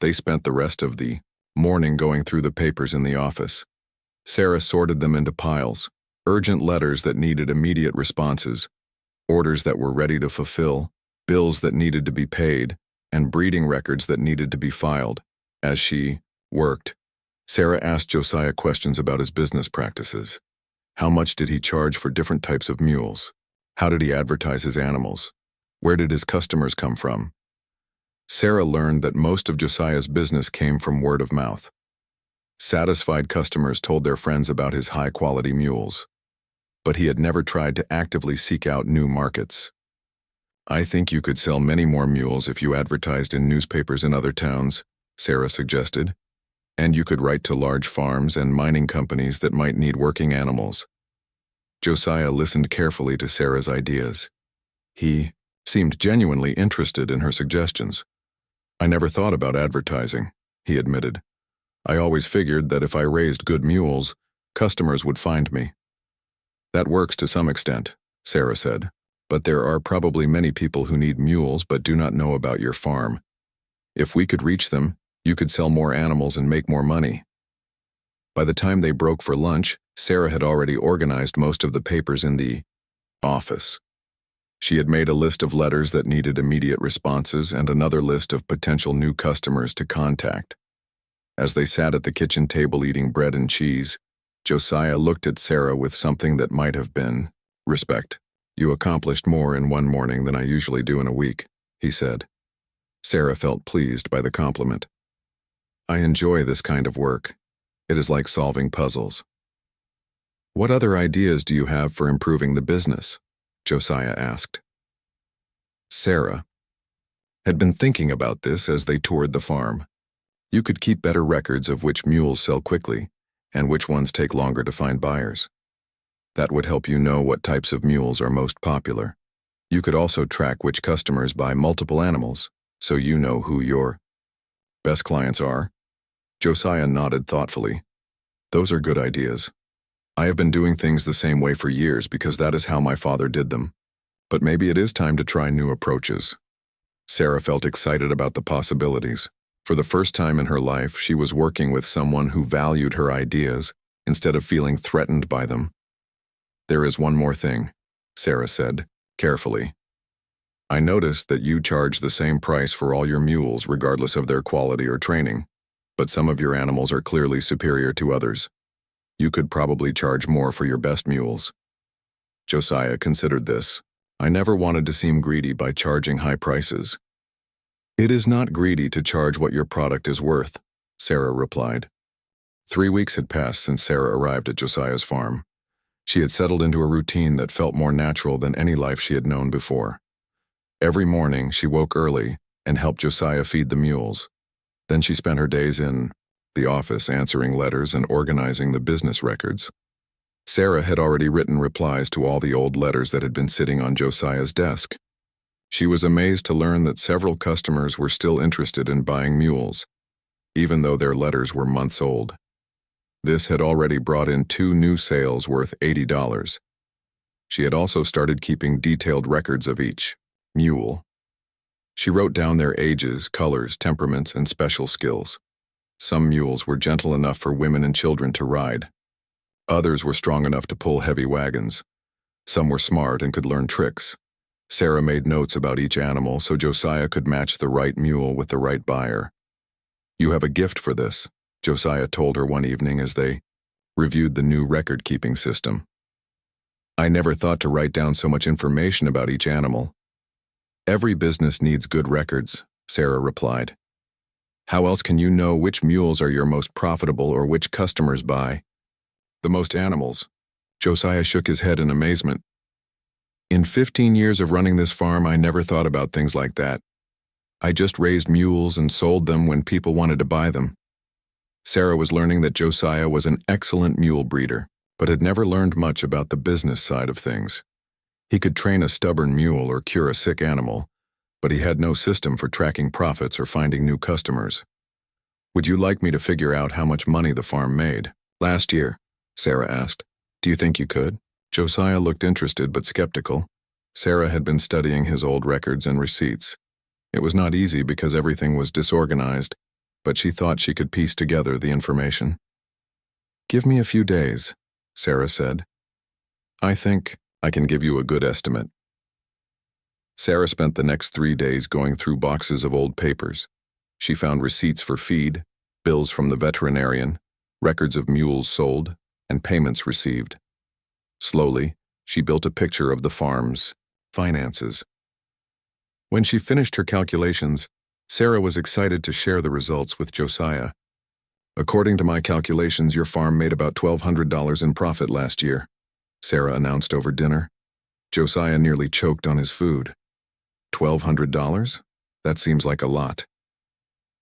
They spent the rest of the morning going through the papers in the office. Sarah sorted them into piles: urgent letters that needed immediate responses, orders that were ready to fulfill, bills that needed to be paid, and breeding records that needed to be filed. As she worked, Sarah asked Josiah questions about his business practices. How much did he charge for different types of mules? How did he advertise his animals? Where did his customers come from? Sarah learned that most of Josiah's business came from word of mouth. Satisfied customers told their friends about his high-quality mules, but he had never tried to actively seek out new markets. "I think you could sell many more mules if you advertised in newspapers in other towns," Sarah suggested. "And you could write to large farms and mining companies that might need working animals." Josiah listened carefully to Sarah's ideas. He seemed genuinely interested in her suggestions. "I never thought about advertising," he admitted. "I always figured that if I raised good mules, customers would find me." "That works to some extent," Sarah said, "but there are probably many people who need mules but do not know about your farm. If we could reach them, you could sell more animals and make more money." By the time they broke for lunch, Sarah had already organized most of the papers in the office. She had made a list of letters that needed immediate responses and another list of potential new customers to contact. As they sat at the kitchen table eating bread and cheese, Josiah looked at Sarah with something that might have been respect. "You accomplished more in one morning than I usually do in a week," he said. Sarah felt pleased by the compliment. "I enjoy this kind of work. It is like solving puzzles." "What other ideas do you have for improving the business?" Josiah asked. Sarah had been thinking about this as they toured the farm. "You could keep better records of which mules sell quickly and which ones take longer to find buyers. That would help you know what types of mules are most popular. You could also track which customers buy multiple animals, so you know who your best clients are." Josiah nodded thoughtfully. "Those are good ideas. I have been doing things the same way for years because that is how my father did them. But maybe it is time to try new approaches." Sarah felt excited about the possibilities. For the first time in her life, she was working with someone who valued her ideas instead of feeling threatened by them. "There is one more thing," Sarah said, carefully. "I noticed that you charge the same price for all your mules regardless of their quality or training, but some of your animals are clearly superior to others. You could probably charge more for your best mules." Josiah considered this. "I never wanted to seem greedy by charging high prices." "It is not greedy to charge what your product is worth," Sarah replied. 3 weeks had passed since Sarah arrived at Josiah's farm. She had settled into a routine that felt more natural than any life she had known before. Every morning, she woke early and helped Josiah feed the mules. Then she spent her days in the office answering letters and organizing the business records. Sarah had already written replies to all the old letters that had been sitting on Josiah's desk. She was amazed to learn that several customers were still interested in buying mules, even though their letters were months old. This had already brought in 2 new sales worth $80. She had also started keeping detailed records of each mule. She wrote down their ages, colors, temperaments, and special skills. Some mules were gentle enough for women and children to ride. Others were strong enough to pull heavy wagons. Some were smart and could learn tricks. Sarah made notes about each animal so Josiah could match the right mule with the right buyer. "You have a gift for this," Josiah told her one evening as they reviewed the new record-keeping system. "I never thought to write down so much information about each animal." "Every business needs good records," Sarah replied. "How else can you know which mules are your most profitable or which customers buy?" "The most animals." Josiah shook his head in amazement. "In 15 years of running this farm, I never thought about things like that. I just raised mules and sold them when people wanted to buy them." Sarah was learning that Josiah was an excellent mule breeder, but had never learned much about the business side of things. He could train a stubborn mule or cure a sick animal, but he had no system for tracking profits or finding new customers. "Would you like me to figure out how much money the farm made last year?" Sarah asked. "Do you think you could?" Josiah looked interested but skeptical. Sarah had been studying his old records and receipts. It was not easy because everything was disorganized, but she thought she could piece together the information. "Give me a few days," Sarah said. "I think I can give you a good estimate." Sarah spent the next 3 days going through boxes of old papers. She found receipts for feed, bills from the veterinarian, records of mules sold, and payments received. Slowly, she built a picture of the farm's finances. When she finished her calculations, Sarah was excited to share the results with Josiah. "According to my calculations, your farm made about $1,200 in profit last year," Sarah announced over dinner. Josiah nearly choked on his food. $1,200? That seems like a lot."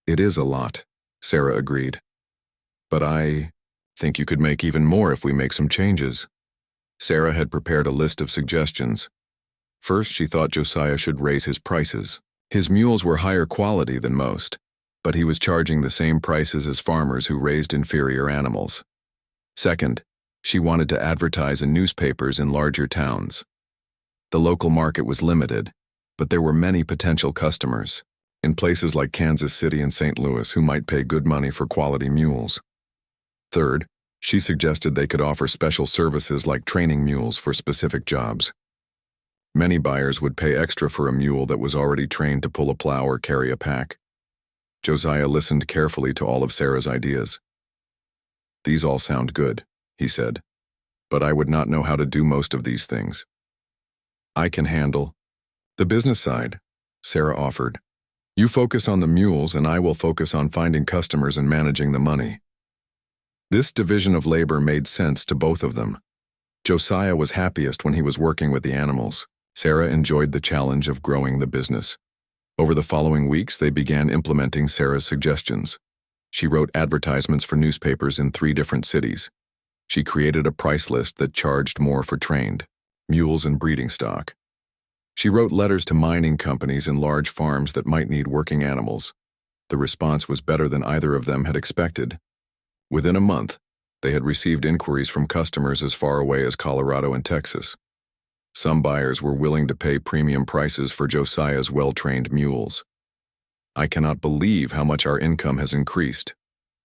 "It is a lot," Sarah agreed. "But I think you could make even more if we make some changes." Sarah had prepared a list of suggestions. First, she thought Josiah should raise his prices. His mules were higher quality than most, but he was charging the same prices as farmers who raised inferior animals. Second, she wanted to advertise in newspapers in larger towns. The local market was limited, but there were many potential customers in places like Kansas City and St. Louis who might pay good money for quality mules. Third, she suggested they could offer special services like training mules for specific jobs. Many buyers would pay extra for a mule that was already trained to pull a plow or carry a pack. Josiah listened carefully to all of Sarah's ideas. "These all sound good," he said, "but I would not know how to do most of these things. I can handle the business side," Sarah offered. "You focus on the mules and I will focus on finding customers and managing the money." This division of labor made sense to both of them. Josiah was happiest when he was working with the animals. Sarah enjoyed the challenge of growing the business. Over the following weeks, they began implementing Sarah's suggestions. She wrote advertisements for newspapers in 3 different cities. She created a price list that charged more for trained mules and breeding stock. She wrote letters to mining companies and large farms that might need working animals. The response was better than either of them had expected. Within a month, they had received inquiries from customers as far away as Colorado and Texas. Some buyers were willing to pay premium prices for Josiah's well-trained mules. "I cannot believe how much our income has increased,"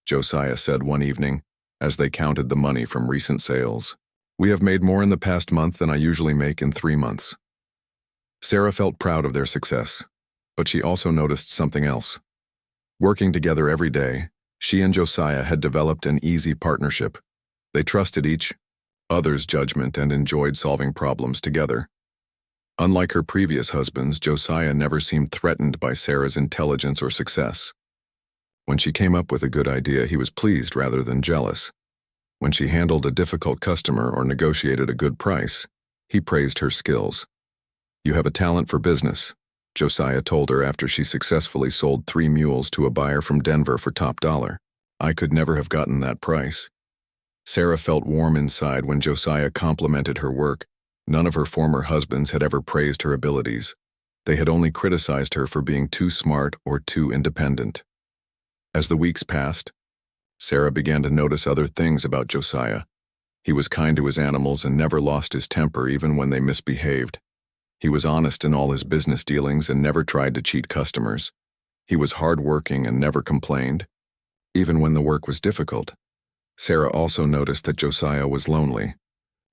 Josiah said one evening, as they counted the money from recent sales. "We have made more in the past month than I usually make in 3 months." Sarah felt proud of their success, but she also noticed something else. Working together every day, she and Josiah had developed an easy partnership. They trusted each other's judgment and enjoyed solving problems together. Unlike her previous husbands, Josiah never seemed threatened by Sarah's intelligence or success. When she came up with a good idea, he was pleased rather than jealous. When she handled a difficult customer or negotiated a good price, he praised her skills. "You have a talent for business," Josiah told her after she successfully sold 3 mules to a buyer from Denver for top dollar. "I could never have gotten that price." Sarah felt warm inside when Josiah complimented her work. None of her former husbands had ever praised her abilities. They had only criticized her for being too smart or too independent. As the weeks passed, Sarah began to notice other things about Josiah. He was kind to his animals and never lost his temper even when they misbehaved. He was honest in all his business dealings and never tried to cheat customers. He was hardworking and never complained, even when the work was difficult. Sarah also noticed that Josiah was lonely.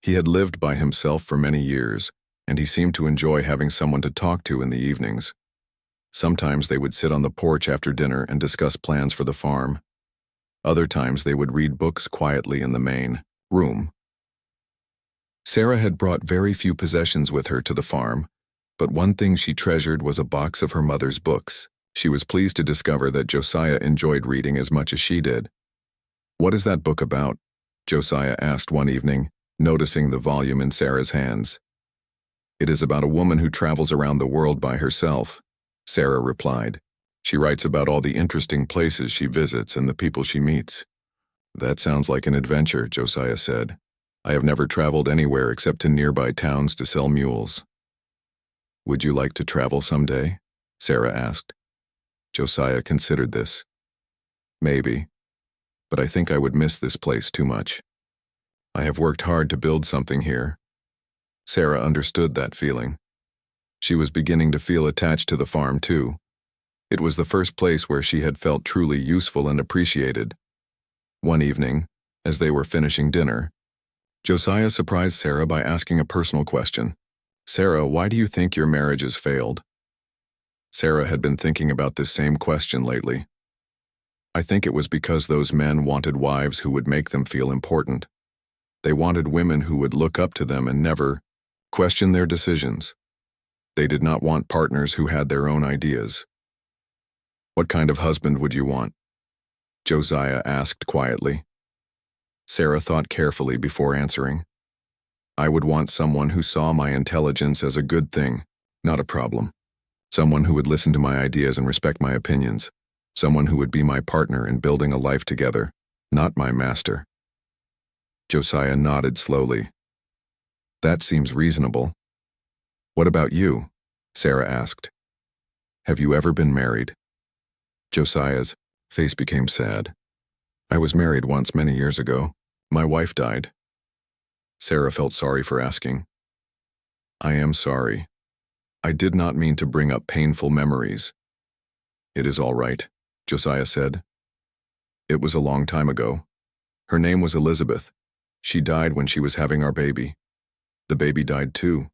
He had lived by himself for many years, and he seemed to enjoy having someone to talk to in the evenings. Sometimes they would sit on the porch after dinner and discuss plans for the farm. Other times they would read books quietly in the main room. Sarah had brought very few possessions with her to the farm, but one thing she treasured was a box of her mother's books. She was pleased to discover that Josiah enjoyed reading as much as she did. "What is that book about?" Josiah asked one evening, noticing the volume in Sarah's hands. "It is about a woman who travels around the world by herself," Sarah replied. "She writes about all the interesting places she visits and the people she meets." "That sounds like an adventure," Josiah said. "I have never traveled anywhere except to nearby towns to sell mules." "Would you like to travel someday?" Sarah asked. Josiah considered this. "Maybe, but I think I would miss this place too much. I have worked hard to build something here." Sarah understood that feeling. She was beginning to feel attached to the farm too. It was the first place where she had felt truly useful and appreciated. One evening, as they were finishing dinner, Josiah surprised Sarah by asking a personal question. "Sarah, why do you think your marriage has failed?" Sarah had been thinking about this same question lately. "I think it was because those men wanted wives who would make them feel important. They wanted women who would look up to them and never question their decisions. They did not want partners who had their own ideas." "What kind of husband would you want?" Josiah asked quietly. Sarah thought carefully before answering. "I would want someone who saw my intelligence as a good thing, not a problem. Someone who would listen to my ideas and respect my opinions. Someone who would be my partner in building a life together, not my master." Josiah nodded slowly. "That seems reasonable." "What about you?" Sarah asked. "Have you ever been married?" Josiah's face became sad. "I was married once many years ago. My wife died." Sarah felt sorry for asking. "I am sorry. I did not mean to bring up painful memories." "It is all right," Josiah said. "It was a long time ago. Her name was Elizabeth. She died when she was having our baby. The baby died too."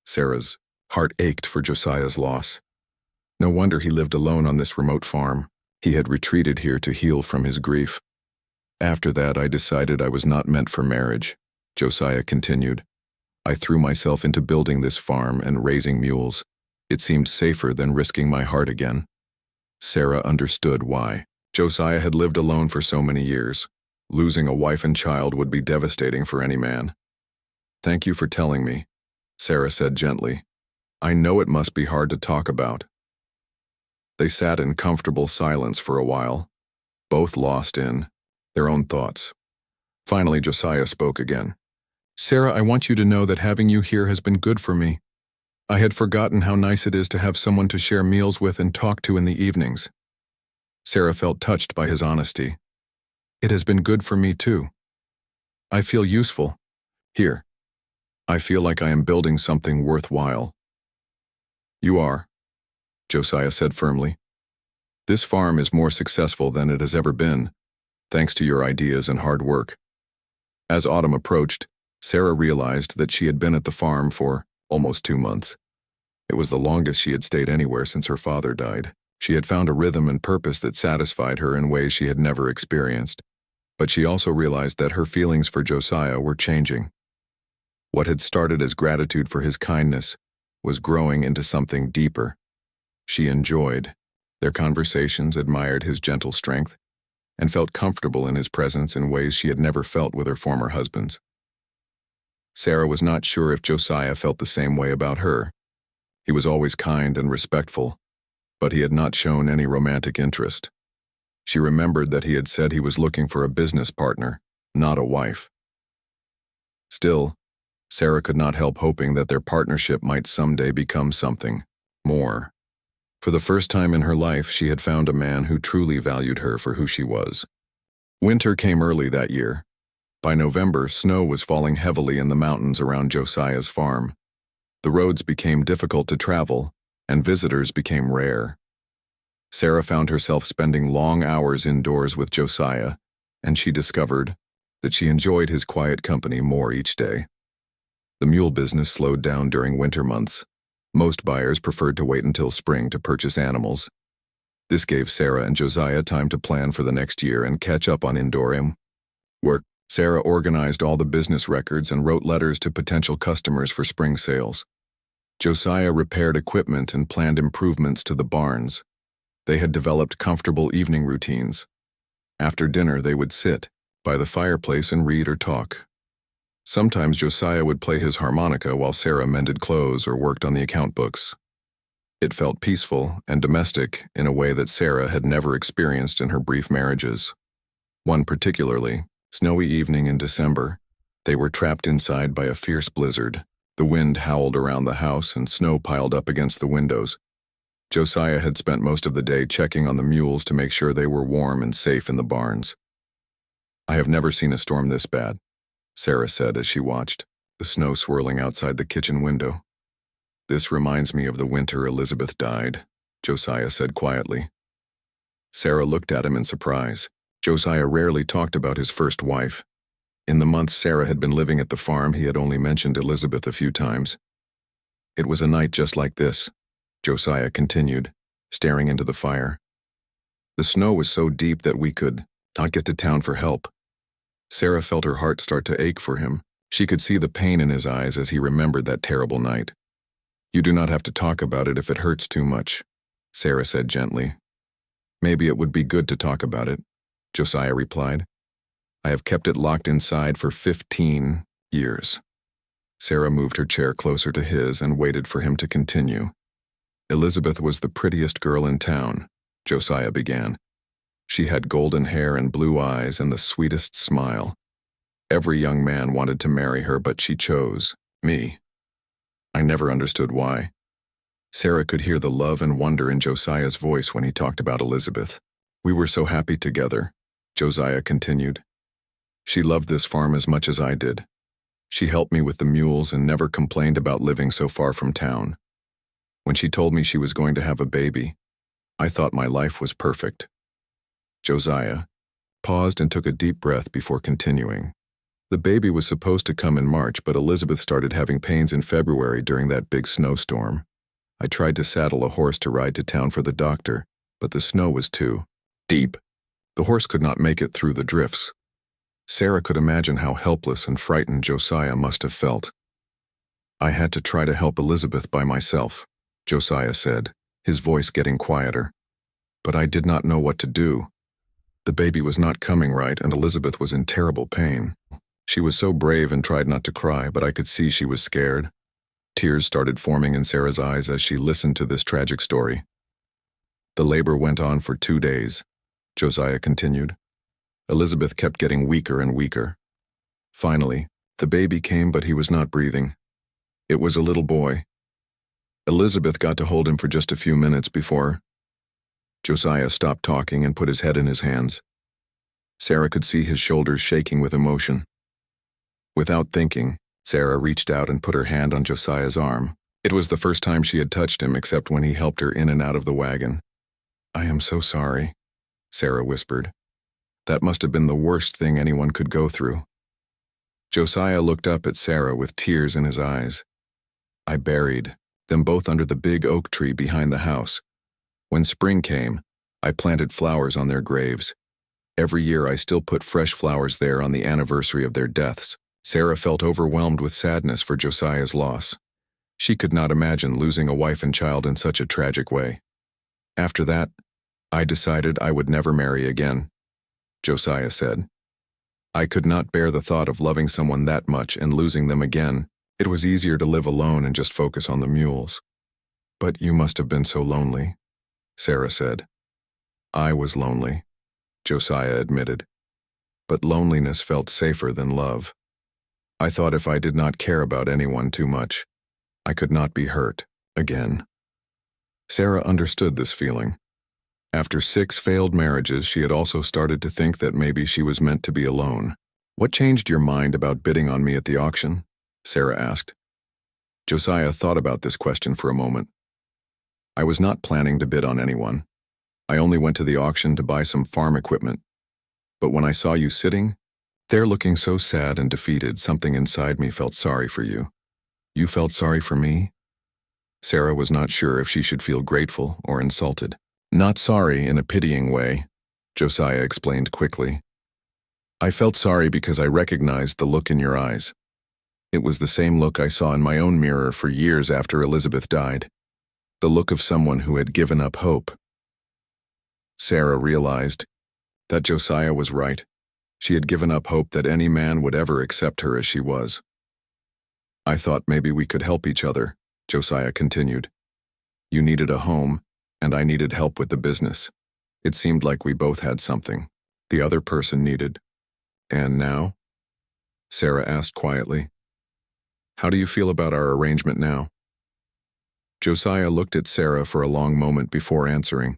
Sarah's heart ached for Josiah's loss. No wonder he lived alone on this remote farm. He had retreated here to heal from his grief. "After that, I decided I was not meant for marriage," Josiah continued. "I threw myself into building this farm and raising mules. It seemed safer than risking my heart again." Sarah understood why. Josiah had lived alone for so many years. Losing a wife and child would be devastating for any man. "Thank you for telling me," Sarah said gently. "I know it must be hard to talk about." They sat in comfortable silence for a while, both lost in their own thoughts. Finally, Josiah spoke again. "Sarah, I want you to know that having you here has been good for me. I had forgotten how nice it is to have someone to share meals with and talk to in the evenings." Sarah felt touched by his honesty. "It has been good for me too. I feel useful here. I feel like I am building something worthwhile." "You are," Josiah said firmly. "This farm is more successful than it has ever been, thanks to your ideas and hard work." As autumn approached, Sarah realized that she had been at the farm for almost 2 months. It was the longest she had stayed anywhere since her father died. She had found a rhythm and purpose that satisfied her in ways she had never experienced. But she also realized that her feelings for Josiah were changing. What had started as gratitude for his kindness was growing into something deeper. She enjoyed their conversations, admired his gentle strength, and felt comfortable in his presence in ways she had never felt with her former husbands. Sarah was not sure if Josiah felt the same way about her. He was always kind and respectful, but he had not shown any romantic interest. She remembered that he had said he was looking for a business partner, not a wife. Still, Sarah could not help hoping that their partnership might someday become something more. For the first time in her life, she had found a man who truly valued her for who she was. Winter came early that year. By November, snow was falling heavily in the mountains around Josiah's farm. The roads became difficult to travel, and visitors became rare. Sarah found herself spending long hours indoors with Josiah, and she discovered that she enjoyed his quiet company more each day. The mule business slowed down during winter months. Most buyers preferred to wait until spring to purchase animals. This gave Sarah and Josiah time to plan for the next year and catch up on indoor work. Sarah organized all the business records and wrote letters to potential customers for spring sales. Josiah repaired equipment and planned improvements to the barns. They had developed comfortable evening routines. After dinner, they would sit by the fireplace and read or talk. Sometimes Josiah would play his harmonica while Sarah mended clothes or worked on the account books. It felt peaceful and domestic in a way that Sarah had never experienced in her brief marriages. One particularly snowy evening in December, they were trapped inside by a fierce blizzard. The wind howled around the house and snow piled up against the windows. Josiah had spent most of the day checking on the mules to make sure they were warm and safe in the barns. "I have never seen a storm this bad," Sarah said as she watched, the snow swirling outside the kitchen window. "This reminds me of the winter Elizabeth died," Josiah said quietly. Sarah looked at him in surprise. Josiah rarely talked about his first wife. In the months Sarah had been living at the farm, he had only mentioned Elizabeth a few times. "It was a night just like this," Josiah continued, staring into the fire. "The snow was so deep that we could not get to town for help." Sarah felt her heart start to ache for him. She could see the pain in his eyes as he remembered that terrible night. "You do not have to talk about it if it hurts too much," Sarah said gently. "Maybe it would be good to talk about it," Josiah replied. "I have kept it locked inside for 15 years. Sarah moved her chair closer to his and waited for him to continue. "Elizabeth was the prettiest girl in town," Josiah began. "She had golden hair and blue eyes and the sweetest smile. Every young man wanted to marry her, but she chose me. I never understood why." Sarah could hear the love and wonder in Josiah's voice when he talked about Elizabeth. "We were so happy together," Josiah continued. "She loved this farm as much as I did. She helped me with the mules and never complained about living so far from town. When she told me she was going to have a baby, I thought my life was perfect." Josiah paused and took a deep breath before continuing. "The baby was supposed to come in March, but Elizabeth started having pains in February during that big snowstorm. I tried to saddle a horse to ride to town for the doctor, but the snow was too deep. The horse could not make it through the drifts." Sarah could imagine how helpless and frightened Josiah must have felt. "I had to try to help Elizabeth by myself," Josiah said, his voice getting quieter. "But I did not know what to do. The baby was not coming right, and Elizabeth was in terrible pain. She was so brave and tried not to cry, but I could see she was scared." Tears started forming in Sarah's eyes as she listened to this tragic story. "The labor went on for 2 days," Josiah continued. "Elizabeth kept getting weaker and weaker. Finally, the baby came, but he was not breathing. It was a little boy. Elizabeth got to hold him for just a few minutes before—" Josiah stopped talking and put his head in his hands. Sarah could see his shoulders shaking with emotion. Without thinking, Sarah reached out and put her hand on Josiah's arm. It was the first time she had touched him except when he helped her in and out of the wagon. "I am so sorry," Sarah whispered. "That must have been the worst thing anyone could go through." Josiah looked up at Sarah with tears in his eyes. "I buried them both under the big oak tree behind the house. When spring came, I planted flowers on their graves. Every year I still put fresh flowers there on the anniversary of their deaths." Sarah felt overwhelmed with sadness for Josiah's loss. She could not imagine losing a wife and child in such a tragic way. "After that, I decided I would never marry again," Josiah said. "I could not bear the thought of loving someone that much and losing them again. It was easier to live alone and just focus on the mules." "But you must have been so lonely," Sarah said. "I was lonely," Josiah admitted. "But loneliness felt safer than love. I thought if I did not care about anyone too much, I could not be hurt again." Sarah understood this feeling. After 6 failed marriages, she had also started to think that maybe she was meant to be alone. "What changed your mind about bidding on me at the auction?" Sarah asked. Josiah thought about this question for a moment. I was not planning to bid on anyone. I only went to the auction to buy some farm equipment. But when I saw you sitting there looking so sad and defeated, something inside me felt sorry for you. You felt sorry for me? Sarah was not sure if she should feel grateful or insulted. Not sorry in a pitying way, Josiah explained quickly. I felt sorry because I recognized the look in your eyes. It was the same look I saw in my own mirror for years after Elizabeth died. The look of someone who had given up hope. Sarah realized that Josiah was right. She had given up hope that any man would ever accept her as she was. I thought maybe we could help each other, Josiah continued. You needed a home, and I needed help with the business. It seemed like we both had something the other person needed. And now? Sarah asked quietly. How do you feel about our arrangement now? Josiah looked at Sarah for a long moment before answering.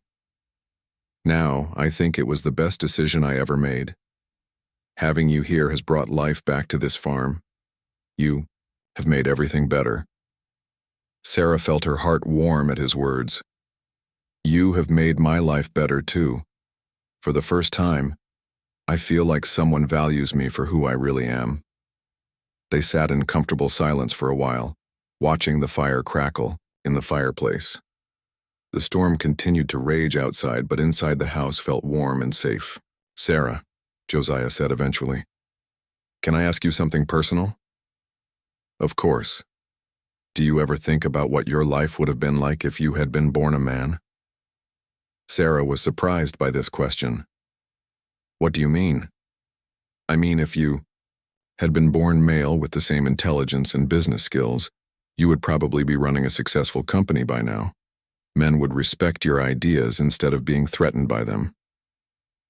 Now, I think it was the best decision I ever made. Having you here has brought life back to this farm. You have made everything better. Sarah felt her heart warm at his words. You have made my life better too. For the first time, I feel like someone values me for who I really am. They sat in comfortable silence for a while, watching the fire crackle in the fireplace. The storm continued to rage outside, but inside the house felt warm and safe. Sarah, Josiah said eventually, can I ask you something personal? Of course. Do you ever think about what your life would have been like if you had been born a man? Sarah was surprised by this question. What do you mean? I mean, if you had been born male with the same intelligence and business skills, you would probably be running a successful company by now. Men would respect your ideas instead of being threatened by them.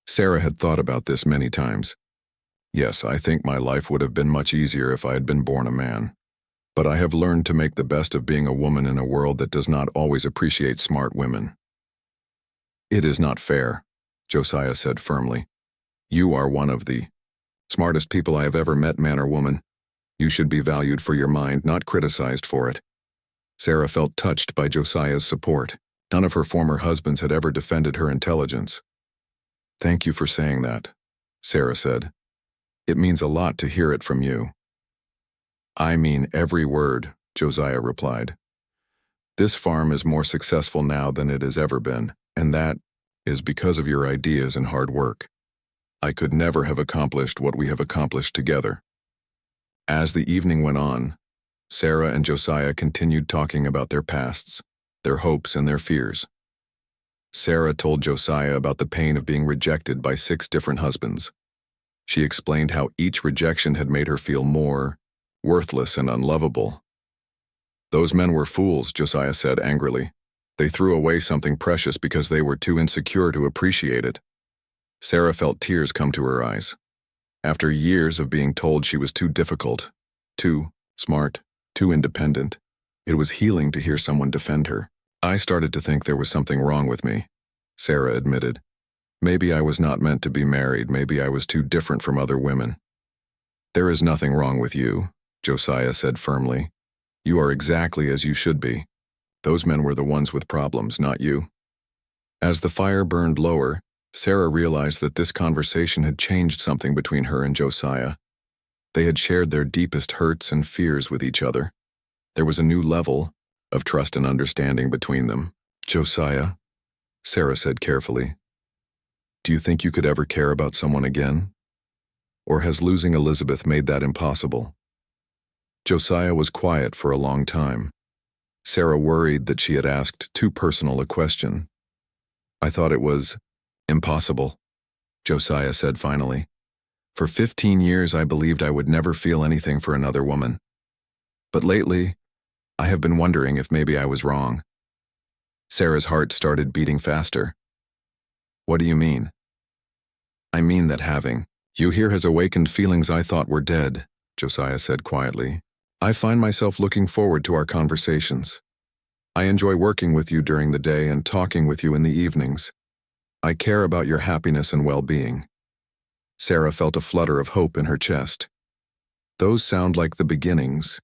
Sarah had thought about this many times. Yes, I think my life would have been much easier if I had been born a man. But I have learned to make the best of being a woman in a world that does not always appreciate smart women. It is not fair, Josiah said firmly. You are one of the smartest people I have ever met, man or woman. You should be valued for your mind, not criticized for it. Sarah felt touched by Josiah's support. None of her former husbands had ever defended her intelligence. Thank you for saying that, Sarah said. It means a lot to hear it from you. I mean every word, Josiah replied. This farm is more successful now than it has ever been, and that is because of your ideas and hard work. I could never have accomplished what we have accomplished together. As the evening went on, Sarah and Josiah continued talking about their pasts, their hopes and their fears. Sarah told Josiah about the pain of being rejected by 6 different husbands. She explained how each rejection had made her feel more worthless and unlovable. Those men were fools, Josiah said angrily. They threw away something precious because they were too insecure to appreciate it. Sarah felt tears come to her eyes. After years of being told she was too difficult, too smart, too independent, it was healing to hear someone defend her. I started to think there was something wrong with me, Sarah admitted. Maybe I was not meant to be married, maybe I was too different from other women. There is nothing wrong with you, Josiah said firmly. You are exactly as you should be. Those men were the ones with problems, not you. As the fire burned lower, Sarah realized that this conversation had changed something between her and Josiah. They had shared their deepest hurts and fears with each other. There was a new level of trust and understanding between them. Josiah, Sarah said carefully, do you think you could ever care about someone again? Or has losing Elizabeth made that impossible? Josiah was quiet for a long time. Sarah worried that she had asked too personal a question. I thought it was impossible, Josiah said finally. For 15 years I believed I would never feel anything for another woman. But lately, I have been wondering if maybe I was wrong. Sarah's heart started beating faster. What do you mean? I mean that having you here has awakened feelings I thought were dead, Josiah said quietly. I find myself looking forward to our conversations. I enjoy working with you during the day and talking with you in the evenings. I care about your happiness and well-being. Sarah felt a flutter of hope in her chest. Those sound like the beginnings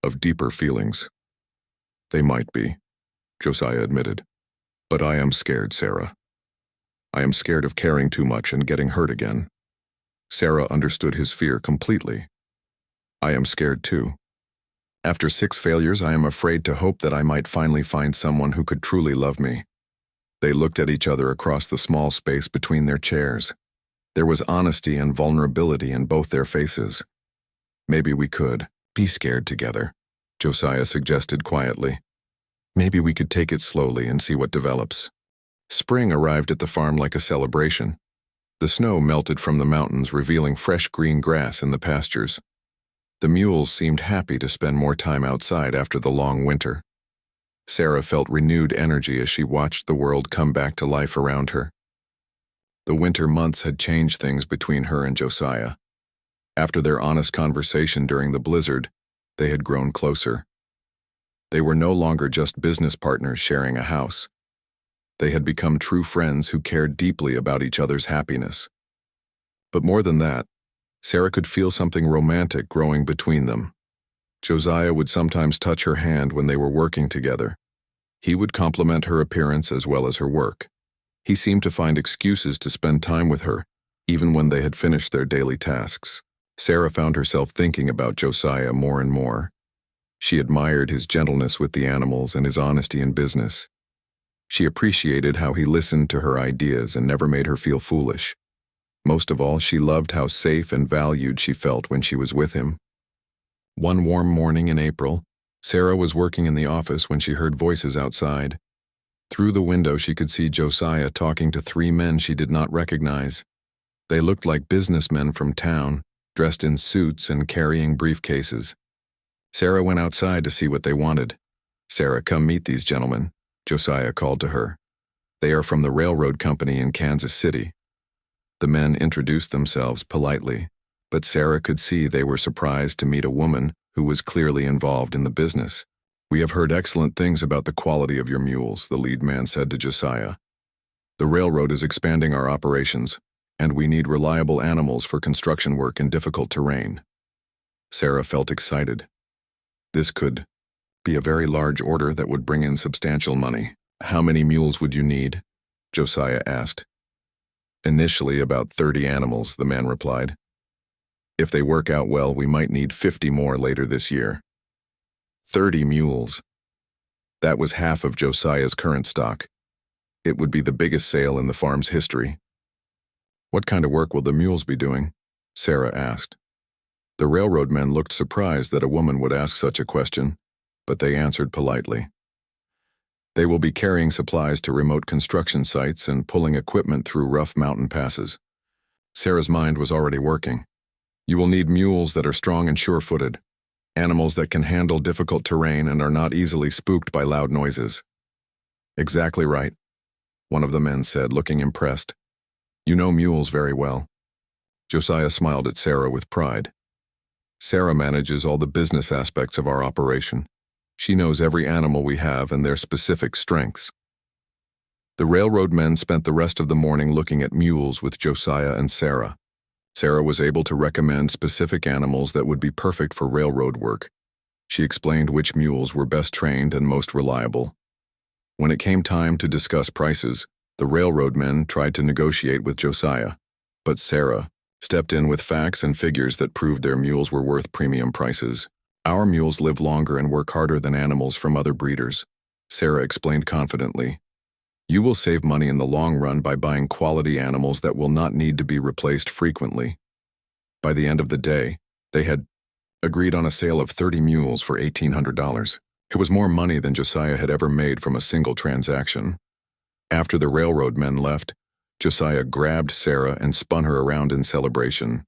of deeper feelings. They might be, Josiah admitted. But I am scared, Sarah. I am scared of caring too much and getting hurt again. Sarah understood his fear completely. I am scared too. After 6 failures, I am afraid to hope that I might finally find someone who could truly love me. They looked at each other across the small space between their chairs. There was honesty and vulnerability in both their faces. Maybe we could be scared together, Josiah suggested quietly. Maybe we could take it slowly and see what develops. Spring arrived at the farm like a celebration. The snow melted from the mountains, revealing fresh green grass in the pastures. The mules seemed happy to spend more time outside after the long winter. Sarah felt renewed energy as she watched the world come back to life around her. The winter months had changed things between her and Josiah. After their honest conversation during the blizzard, they had grown closer. They were no longer just business partners sharing a house. They had become true friends who cared deeply about each other's happiness. But more than that, Sarah could feel something romantic growing between them. Josiah would sometimes touch her hand when they were working together. He would compliment her appearance as well as her work. He seemed to find excuses to spend time with her, even when they had finished their daily tasks. Sarah found herself thinking about Josiah more and more. She admired his gentleness with the animals and his honesty in business. She appreciated how he listened to her ideas and never made her feel foolish. Most of all, she loved how safe and valued she felt when she was with him. One warm morning in April, Sarah was working in the office when she heard voices outside. Through the window, she could see Josiah talking to 3 men she did not recognize. They looked like businessmen from town, dressed in suits and carrying briefcases. Sarah went outside to see what they wanted. "Sarah, come meet these gentlemen," Josiah called to her. "They are from the railroad company in Kansas City." The men introduced themselves politely, but Sarah could see they were surprised to meet a woman who was clearly involved in the business. "We have heard excellent things about the quality of your mules," the lead man said to Josiah. "The railroad is expanding our operations, and we need reliable animals for construction work in difficult terrain." Sarah felt excited. This could be a very large order that would bring in substantial money. "How many mules would you need?" Josiah asked. "Initially about 30 animals," the man replied. "If they work out well, we might need 50 more later this year." 30 mules. That was half of Josiah's current stock. It would be the biggest sale in the farm's history. "What kind of work will the mules be doing?" Sarah asked. The railroad men looked surprised that a woman would ask such a question, but they answered politely. "They will be carrying supplies to remote construction sites and pulling equipment through rough mountain passes." Sarah's mind was already working. "You will need mules that are strong and sure-footed, animals that can handle difficult terrain and are not easily spooked by loud noises." "Exactly right," one of the men said, looking impressed. "You know mules very well." Josiah smiled at Sarah with pride. "Sarah manages all the business aspects of our operation. She knows every animal we have and their specific strengths." The railroad men spent the rest of the morning looking at mules with Josiah and Sarah. Sarah was able to recommend specific animals that would be perfect for railroad work. She explained which mules were best trained and most reliable. When it came time to discuss prices, the railroad men tried to negotiate with Josiah, but Sarah stepped in with facts and figures that proved their mules were worth premium prices. "Our mules live longer and work harder than animals from other breeders," Sarah explained confidently. "You will save money in the long run by buying quality animals that will not need to be replaced frequently." By the end of the day, they had agreed on a sale of 30 mules for $1,800. It was more money than Josiah had ever made from a single transaction. After the railroad men left, Josiah grabbed Sarah and spun her around in celebration.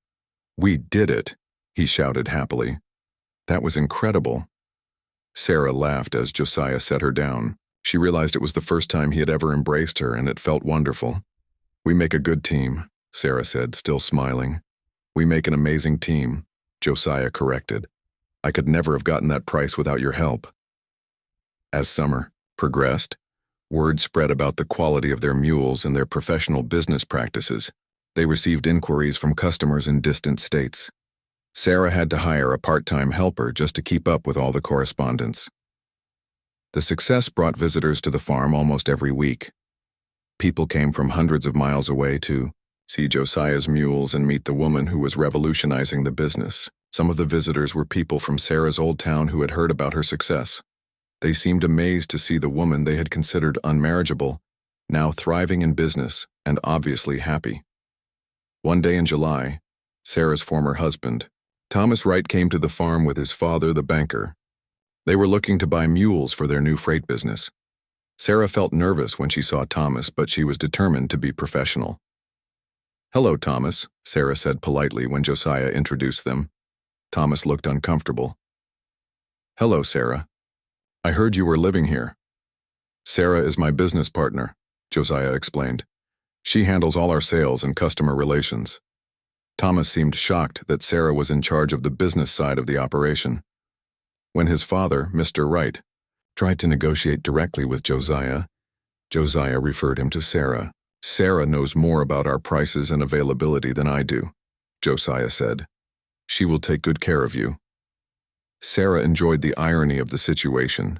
"We did it," he shouted happily. "That was incredible." Sarah laughed as Josiah set her down. She realized it was the first time he had ever embraced her, and it felt wonderful. "We make a good team," Sarah said, still smiling. "We make an amazing team," Josiah corrected. "I could never have gotten that price without your help." As summer progressed, word spread about the quality of their mules and their professional business practices. They received inquiries from customers in distant states. Sarah had to hire a part-time helper just to keep up with all the correspondence. The success brought visitors to the farm almost every week. People came from hundreds of miles away to see Josiah's mules and meet the woman who was revolutionizing the business. Some of the visitors were people from Sarah's old town who had heard about her success. They seemed amazed to see the woman they had considered unmarriageable, now thriving in business and obviously happy. One day in July, Sarah's former husband, Thomas Wright, came to the farm with his father, the banker. They were looking to buy mules for their new freight business. Sarah felt nervous when she saw Thomas, but she was determined to be professional. "Hello, Thomas," Sarah said politely when Josiah introduced them. Thomas looked uncomfortable. "Hello, Sarah. I heard you were living here." "Sarah is my business partner," Josiah explained. "She handles all our sales and customer relations." Thomas seemed shocked that Sarah was in charge of the business side of the operation. When his father, Mr. Wright, tried to negotiate directly with Josiah, Josiah referred him to Sarah. "Sarah knows more about our prices and availability than I do," Josiah said. "She will take good care of you." Sarah enjoyed the irony of the situation.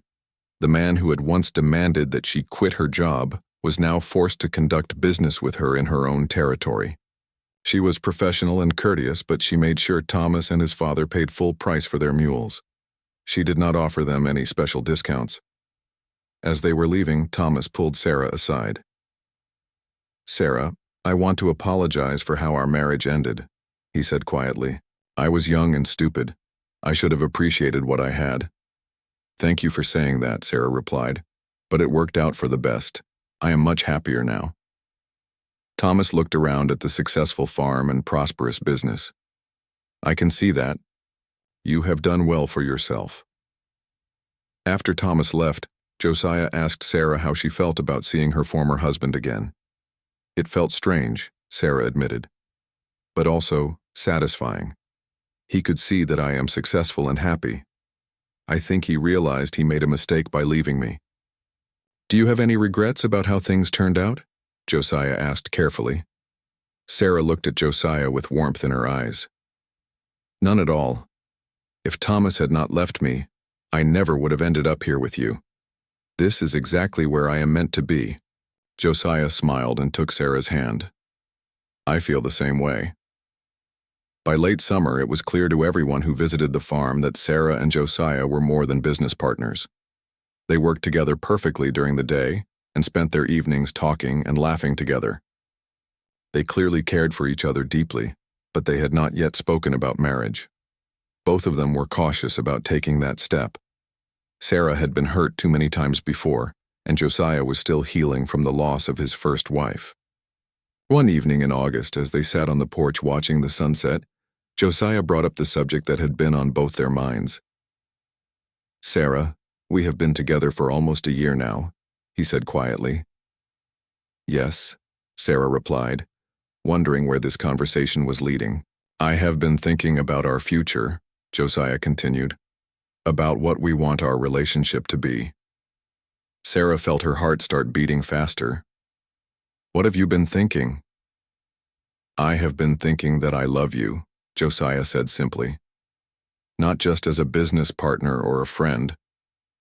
The man who had once demanded that she quit her job was now forced to conduct business with her in her own territory. She was professional and courteous, but she made sure Thomas and his father paid full price for their mules. She did not offer them any special discounts. As they were leaving, Thomas pulled Sarah aside. "Sarah, I want to apologize for how our marriage ended," he said quietly. "I was young and stupid. I should have appreciated what I had." "Thank you for saying that," Sarah replied, "but it worked out for the best. I am much happier now." Thomas looked around at the successful farm and prosperous business. "I can see that. You have done well for yourself." After Thomas left, Josiah asked Sarah how she felt about seeing her former husband again. "It felt strange," Sarah admitted, "but also satisfying. He could see that I am successful and happy. I think he realized he made a mistake by leaving me." "Do you have any regrets about how things turned out?" Josiah asked carefully. Sarah looked at Josiah with warmth in her eyes. "None at all. If Thomas had not left me, I never would have ended up here with you. This is exactly where I am meant to be." Josiah smiled and took Sarah's hand. "I feel the same way." By late summer, it was clear to everyone who visited the farm that Sarah and Josiah were more than business partners. They worked together perfectly during the day and spent their evenings talking and laughing together. They clearly cared for each other deeply, but they had not yet spoken about marriage. Both of them were cautious about taking that step. Sarah had been hurt too many times before, and Josiah was still healing from the loss of his first wife. One evening in August, as they sat on the porch watching the sunset, Josiah brought up the subject that had been on both their minds. "Sarah, we have been together for almost a year now," he said quietly. "Yes," Sarah replied, wondering where this conversation was leading. "I have been thinking about our future," Josiah continued, "about what we want our relationship to be." Sarah felt her heart start beating faster. "What have you been thinking?" "I have been thinking that I love you," Josiah said simply. "Not just as a business partner or a friend,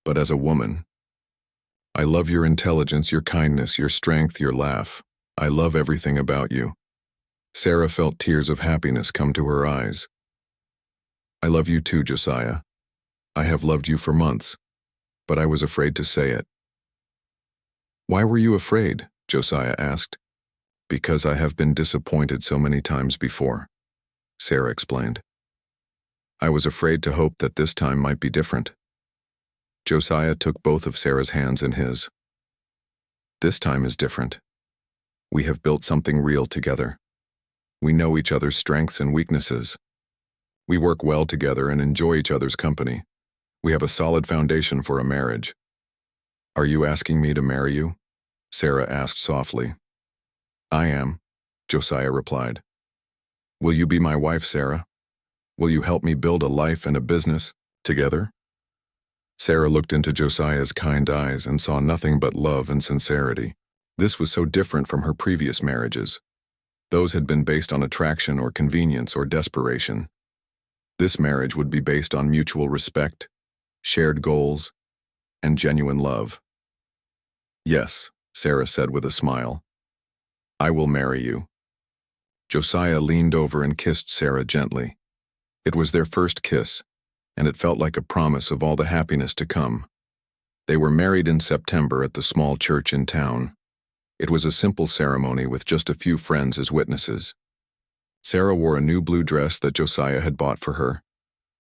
but as a woman. I love your intelligence, your kindness, your strength, your laugh. I love everything about you." Sarah felt tears of happiness come to her eyes. "I love you too, Josiah. I have loved you for months, but I was afraid to say it." "Why were you afraid?" Josiah asked. "Because I have been disappointed so many times before," Sarah explained. "I was afraid to hope that this time might be different." Josiah took both of Sarah's hands in his. "This time is different. We have built something real together. We know each other's strengths and weaknesses. We work well together and enjoy each other's company. We have a solid foundation for a marriage." "Are you asking me to marry you?" Sarah asked softly. "I am," Josiah replied. "Will you be my wife, Sarah? Will you help me build a life and a business together?" Sarah looked into Josiah's kind eyes and saw nothing but love and sincerity. This was so different from her previous marriages. Those had been based on attraction or convenience or desperation. This marriage would be based on mutual respect, shared goals, and genuine love. "Yes," Sarah said with a smile. "I will marry you." Josiah leaned over and kissed Sarah gently. It was their first kiss, and it felt like a promise of all the happiness to come. They were married in September at the small church in town. It was a simple ceremony with just a few friends as witnesses. Sarah wore a new blue dress that Josiah had bought for her.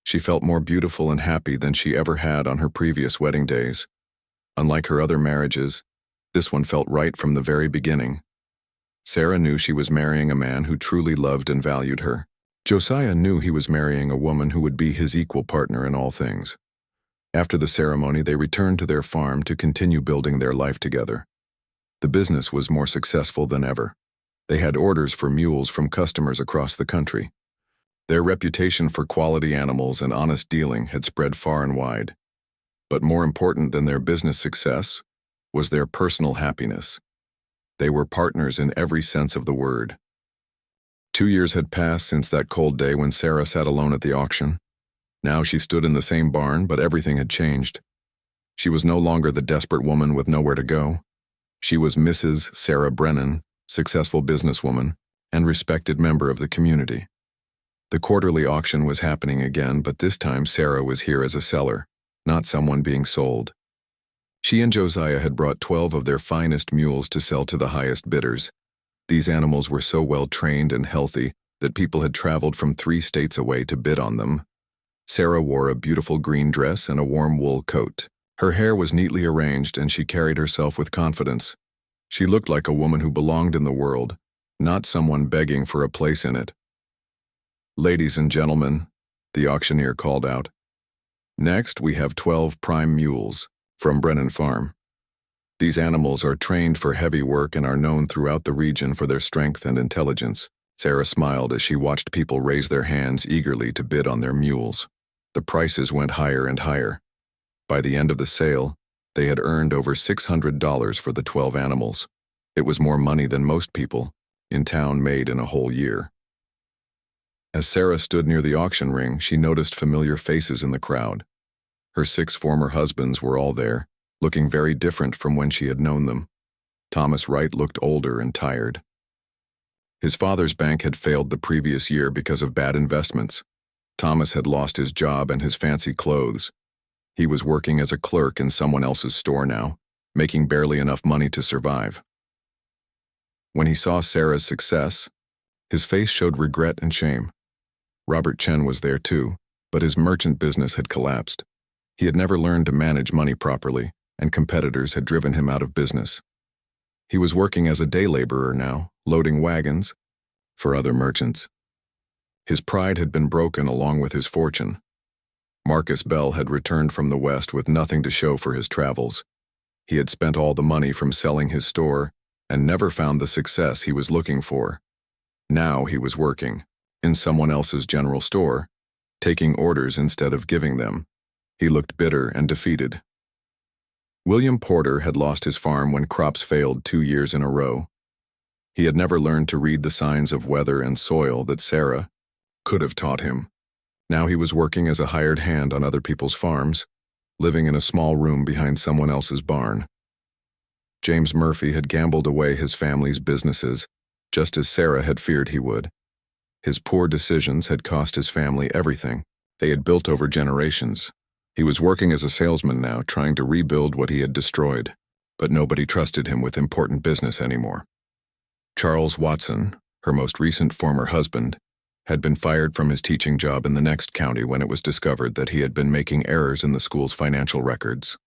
She felt more beautiful and happy than she ever had on her previous wedding days. Unlike her other marriages, this one felt right from the very beginning. Sarah knew she was marrying a man who truly loved and valued her. Josiah knew he was marrying a woman who would be his equal partner in all things. After the ceremony, they returned to their farm to continue building their life together. The business was more successful than ever. They had orders for mules from customers across the country. Their reputation for quality animals and honest dealing had spread far and wide. But more important than their business success was their personal happiness. They were partners in every sense of the word. 2 years had passed since that cold day when Sarah sat alone at the auction. Now she stood in the same barn, but everything had changed. She was no longer the desperate woman with nowhere to go. She was Mrs. Sarah Brennan, successful businesswoman, and respected member of the community. The quarterly auction was happening again, but this time Sarah was here as a seller, not someone being sold. She and Josiah had brought 12 of their finest mules to sell to the highest bidders. These animals were so well trained and healthy that people had traveled from 3 states away to bid on them. Sarah wore a beautiful green dress and a warm wool coat. Her hair was neatly arranged and she carried herself with confidence. She looked like a woman who belonged in the world, not someone begging for a place in it. "Ladies and gentlemen," the auctioneer called out. "Next, we have 12 prime mules from Brennan Farm. These animals are trained for heavy work and are known throughout the region for their strength and intelligence." Sarah smiled as she watched people raise their hands eagerly to bid on their mules. The prices went higher and higher. By the end of the sale, they had earned over $600 for the 12 animals. It was more money than most people in town made in a whole year. As Sarah stood near the auction ring, she noticed familiar faces in the crowd. Her 6 former husbands were all there, looking very different from when she had known them. Thomas Wright looked older and tired. His father's bank had failed the previous year because of bad investments. Thomas had lost his job and his fancy clothes. He was working as a clerk in someone else's store now, making barely enough money to survive. When he saw Sarah's success, his face showed regret and shame. Robert Chen was there too, but his merchant business had collapsed. He had never learned to manage money properly, and competitors had driven him out of business. He was working as a day laborer now, loading wagons for other merchants. His pride had been broken along with his fortune. Marcus Bell had returned from the West with nothing to show for his travels. He had spent all the money from selling his store and never found the success he was looking for. Now he was working in someone else's general store, taking orders instead of giving them. He looked bitter and defeated. William Porter had lost his farm when crops failed 2 years in a row. He had never learned to read the signs of weather and soil that Sarah could have taught him. Now he was working as a hired hand on other people's farms, living in a small room behind someone else's barn. James Murphy had gambled away his family's businesses, just as Sarah had feared he would. His poor decisions had cost his family everything they had built over generations. He was working as a salesman now, trying to rebuild what he had destroyed, but nobody trusted him with important business anymore. Charles Watson, her most recent former husband, had been fired from his teaching job in the next county when it was discovered that he had been making errors in the school's financial records.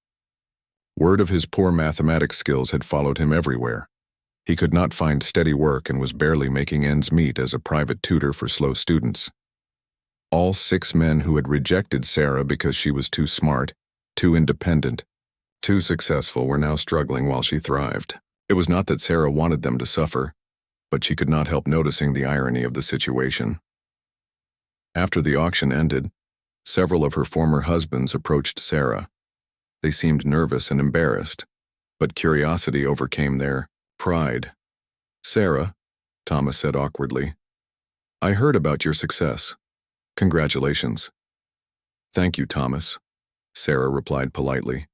Word of his poor mathematics skills had followed him everywhere. He could not find steady work and was barely making ends meet as a private tutor for slow students. All 6 men who had rejected Sarah because she was too smart, too independent, too successful were now struggling while she thrived. It was not that Sarah wanted them to suffer, but she could not help noticing the irony of the situation. After the auction ended, several of her former husbands approached Sarah. They seemed nervous and embarrassed, but curiosity overcame their pride. "Sarah," Thomas said awkwardly, "I heard about your success. Congratulations. Thank you, Thomas, Sarah replied politely.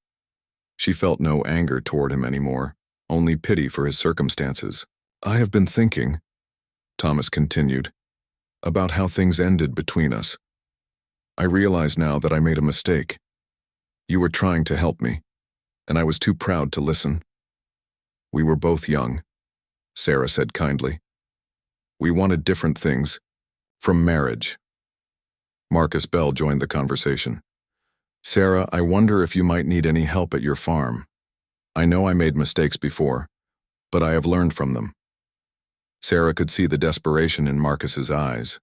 She felt no anger toward him anymore, only pity for his circumstances. I have been thinking, Thomas continued, about how things ended between us. I realize now that I made a mistake. You were trying to help me, and I was too proud to listen. We were both young, Sarah said kindly. We wanted different things, from marriage. Marcus Bell joined the conversation. Sarah, I wonder if you might need any help at your farm. I know I made mistakes before, but I have learned from them. Sarah could see the desperation in Marcus's eyes.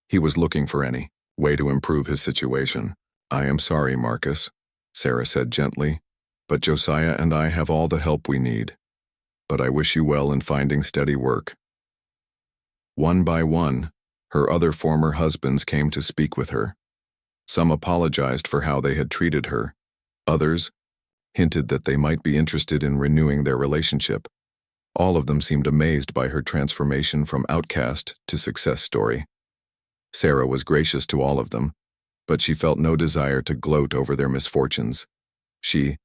He was looking for any way to improve his situation. I am sorry, Marcus, Sarah said gently, but Josiah and I have all the help we need. But I wish you well in finding steady work. One by one, her other former husbands came to speak with her. Some apologized for how they had treated her. Others hinted that they might be interested in renewing their relationship. All of them seemed amazed by her transformation from outcast to success story. Sarah was gracious to all of them, but she felt no desire to gloat over their misfortunes. She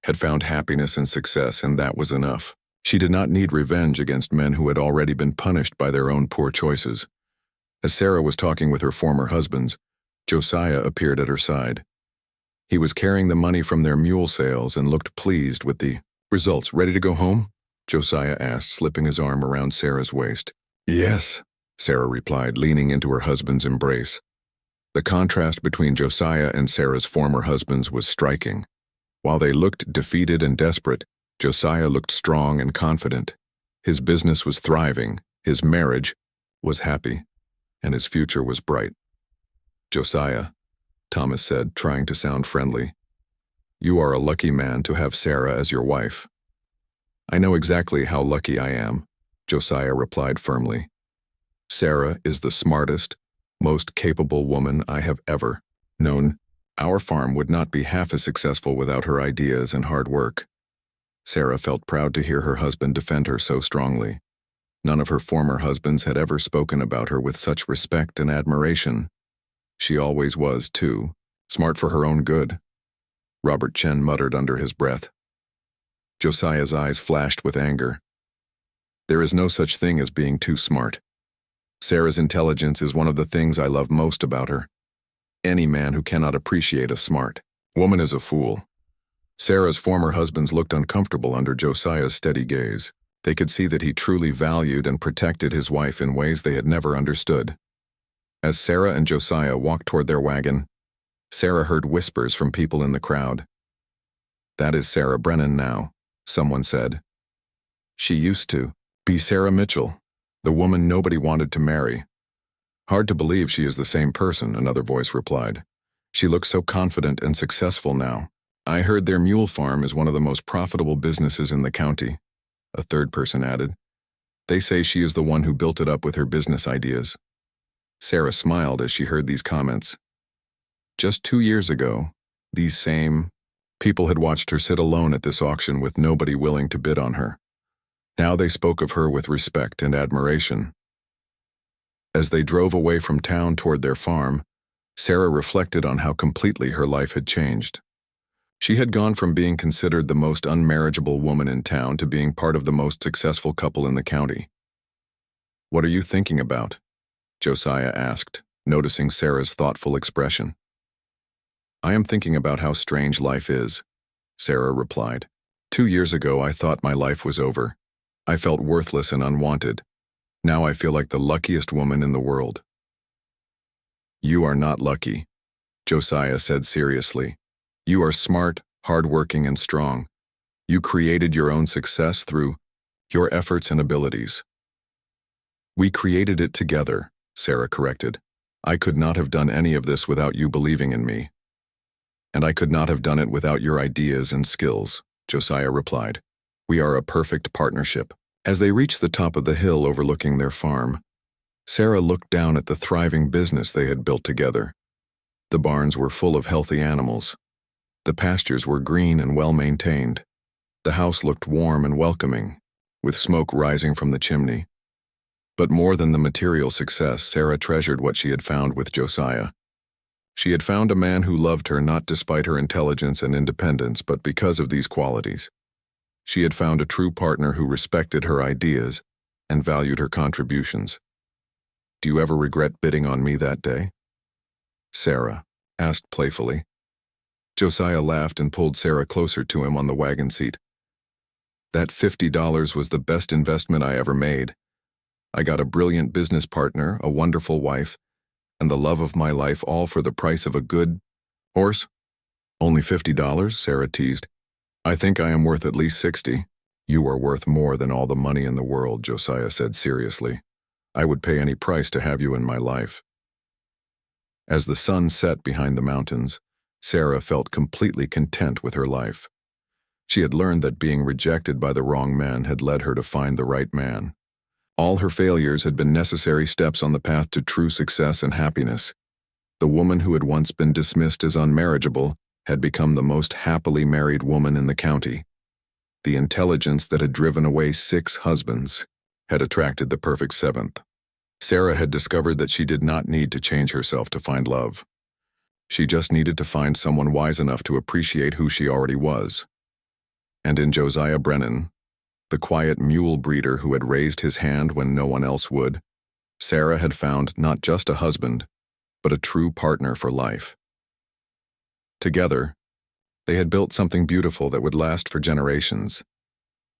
had found happiness and success, and that was enough. She did not need revenge against men who had already been punished by their own poor choices. As Sarah was talking with her former husbands, Josiah appeared at her side. He was carrying the money from their mule sales and looked pleased with the results. Ready to go home? Josiah asked, slipping his arm around Sarah's waist. Yes, Sarah replied, leaning into her husband's embrace. The contrast between Josiah and Sarah's former husbands was striking. While they looked defeated and desperate, Josiah looked strong and confident. His business was thriving, his marriage was happy, and his future was bright. Josiah, Thomas said, trying to sound friendly, you are a lucky man to have Sarah as your wife. I know exactly how lucky I am, Josiah replied firmly. Sarah is the smartest, most capable woman I have ever known. Our farm would not be half as successful without her ideas and hard work. Sarah felt proud to hear her husband defend her so strongly. None of her former husbands had ever spoken about her with such respect and admiration. She always was, too, smart for her own good. Robert Chen muttered under his breath. Josiah's eyes flashed with anger. There is no such thing as being too smart. Sarah's intelligence is one of the things I love most about her. Any man who cannot appreciate a smart woman is a fool. Sarah's former husbands looked uncomfortable under Josiah's steady gaze. They could see that he truly valued and protected his wife in ways they had never understood. As Sarah and Josiah walked toward their wagon, Sarah heard whispers from people in the crowd. That is Sarah Brennan now, someone said. She used to be Sarah Mitchell, the woman nobody wanted to marry. Hard to believe she is the same person, another voice replied. She looks so confident and successful now. I heard their mule farm is one of the most profitable businesses in the county, a third person added. They say she is the one who built it up with her business ideas. Sarah smiled as she heard these comments. Just 2 years ago, these same people had watched her sit alone at this auction with nobody willing to bid on her. Now they spoke of her with respect and admiration. As they drove away from town toward their farm, Sarah reflected on how completely her life had changed. She had gone from being considered the most unmarriageable woman in town to being part of the most successful couple in the county. What are you thinking about? Josiah asked, noticing Sarah's thoughtful expression. I am thinking about how strange life is, Sarah replied. 2 years ago I thought my life was over. I felt worthless and unwanted. Now I feel like the luckiest woman in the world. You are not lucky, Josiah said seriously. You are smart, hardworking, and strong. You created your own success through your efforts and abilities. We created it together, Sarah corrected. I could not have done any of this without you believing in me. And I could not have done it without your ideas and skills, Josiah replied. We are a perfect partnership. As they reached the top of the hill overlooking their farm, Sarah looked down at the thriving business they had built together. The barns were full of healthy animals. The pastures were green and well-maintained. The house looked warm and welcoming, with smoke rising from the chimney. But more than the material success, Sarah treasured what she had found with Josiah. She had found a man who loved her not despite her intelligence and independence, but because of these qualities. She had found a true partner who respected her ideas and valued her contributions. "Do you ever regret bidding on me that day?" Sarah asked playfully. Josiah laughed and pulled Sarah closer to him on the wagon seat. "That $50 was the best investment I ever made. I got a brilliant business partner, a wonderful wife, and the love of my life, all for the price of a good horse." "Only $50?" Sarah teased. "I think I am worth at least 60. "You are worth more than all the money in the world," Josiah said seriously. "I would pay any price to have you in my life." As the sun set behind the mountains, Sarah felt completely content with her life. She had learned that being rejected by the wrong man had led her to find the right man. All her failures had been necessary steps on the path to true success and happiness. The woman who had once been dismissed as unmarriageable had become the most happily married woman in the county. The intelligence that had driven away 6 husbands had attracted the perfect 7th. Sarah had discovered that she did not need to change herself to find love. She just needed to find someone wise enough to appreciate who she already was. And in Josiah Brennan, the quiet mule breeder who had raised his hand when no one else would, Sarah had found not just a husband, but a true partner for life. Together, they had built something beautiful that would last for generations.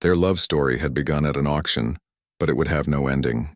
Their love story had begun at an auction, but it would have no ending.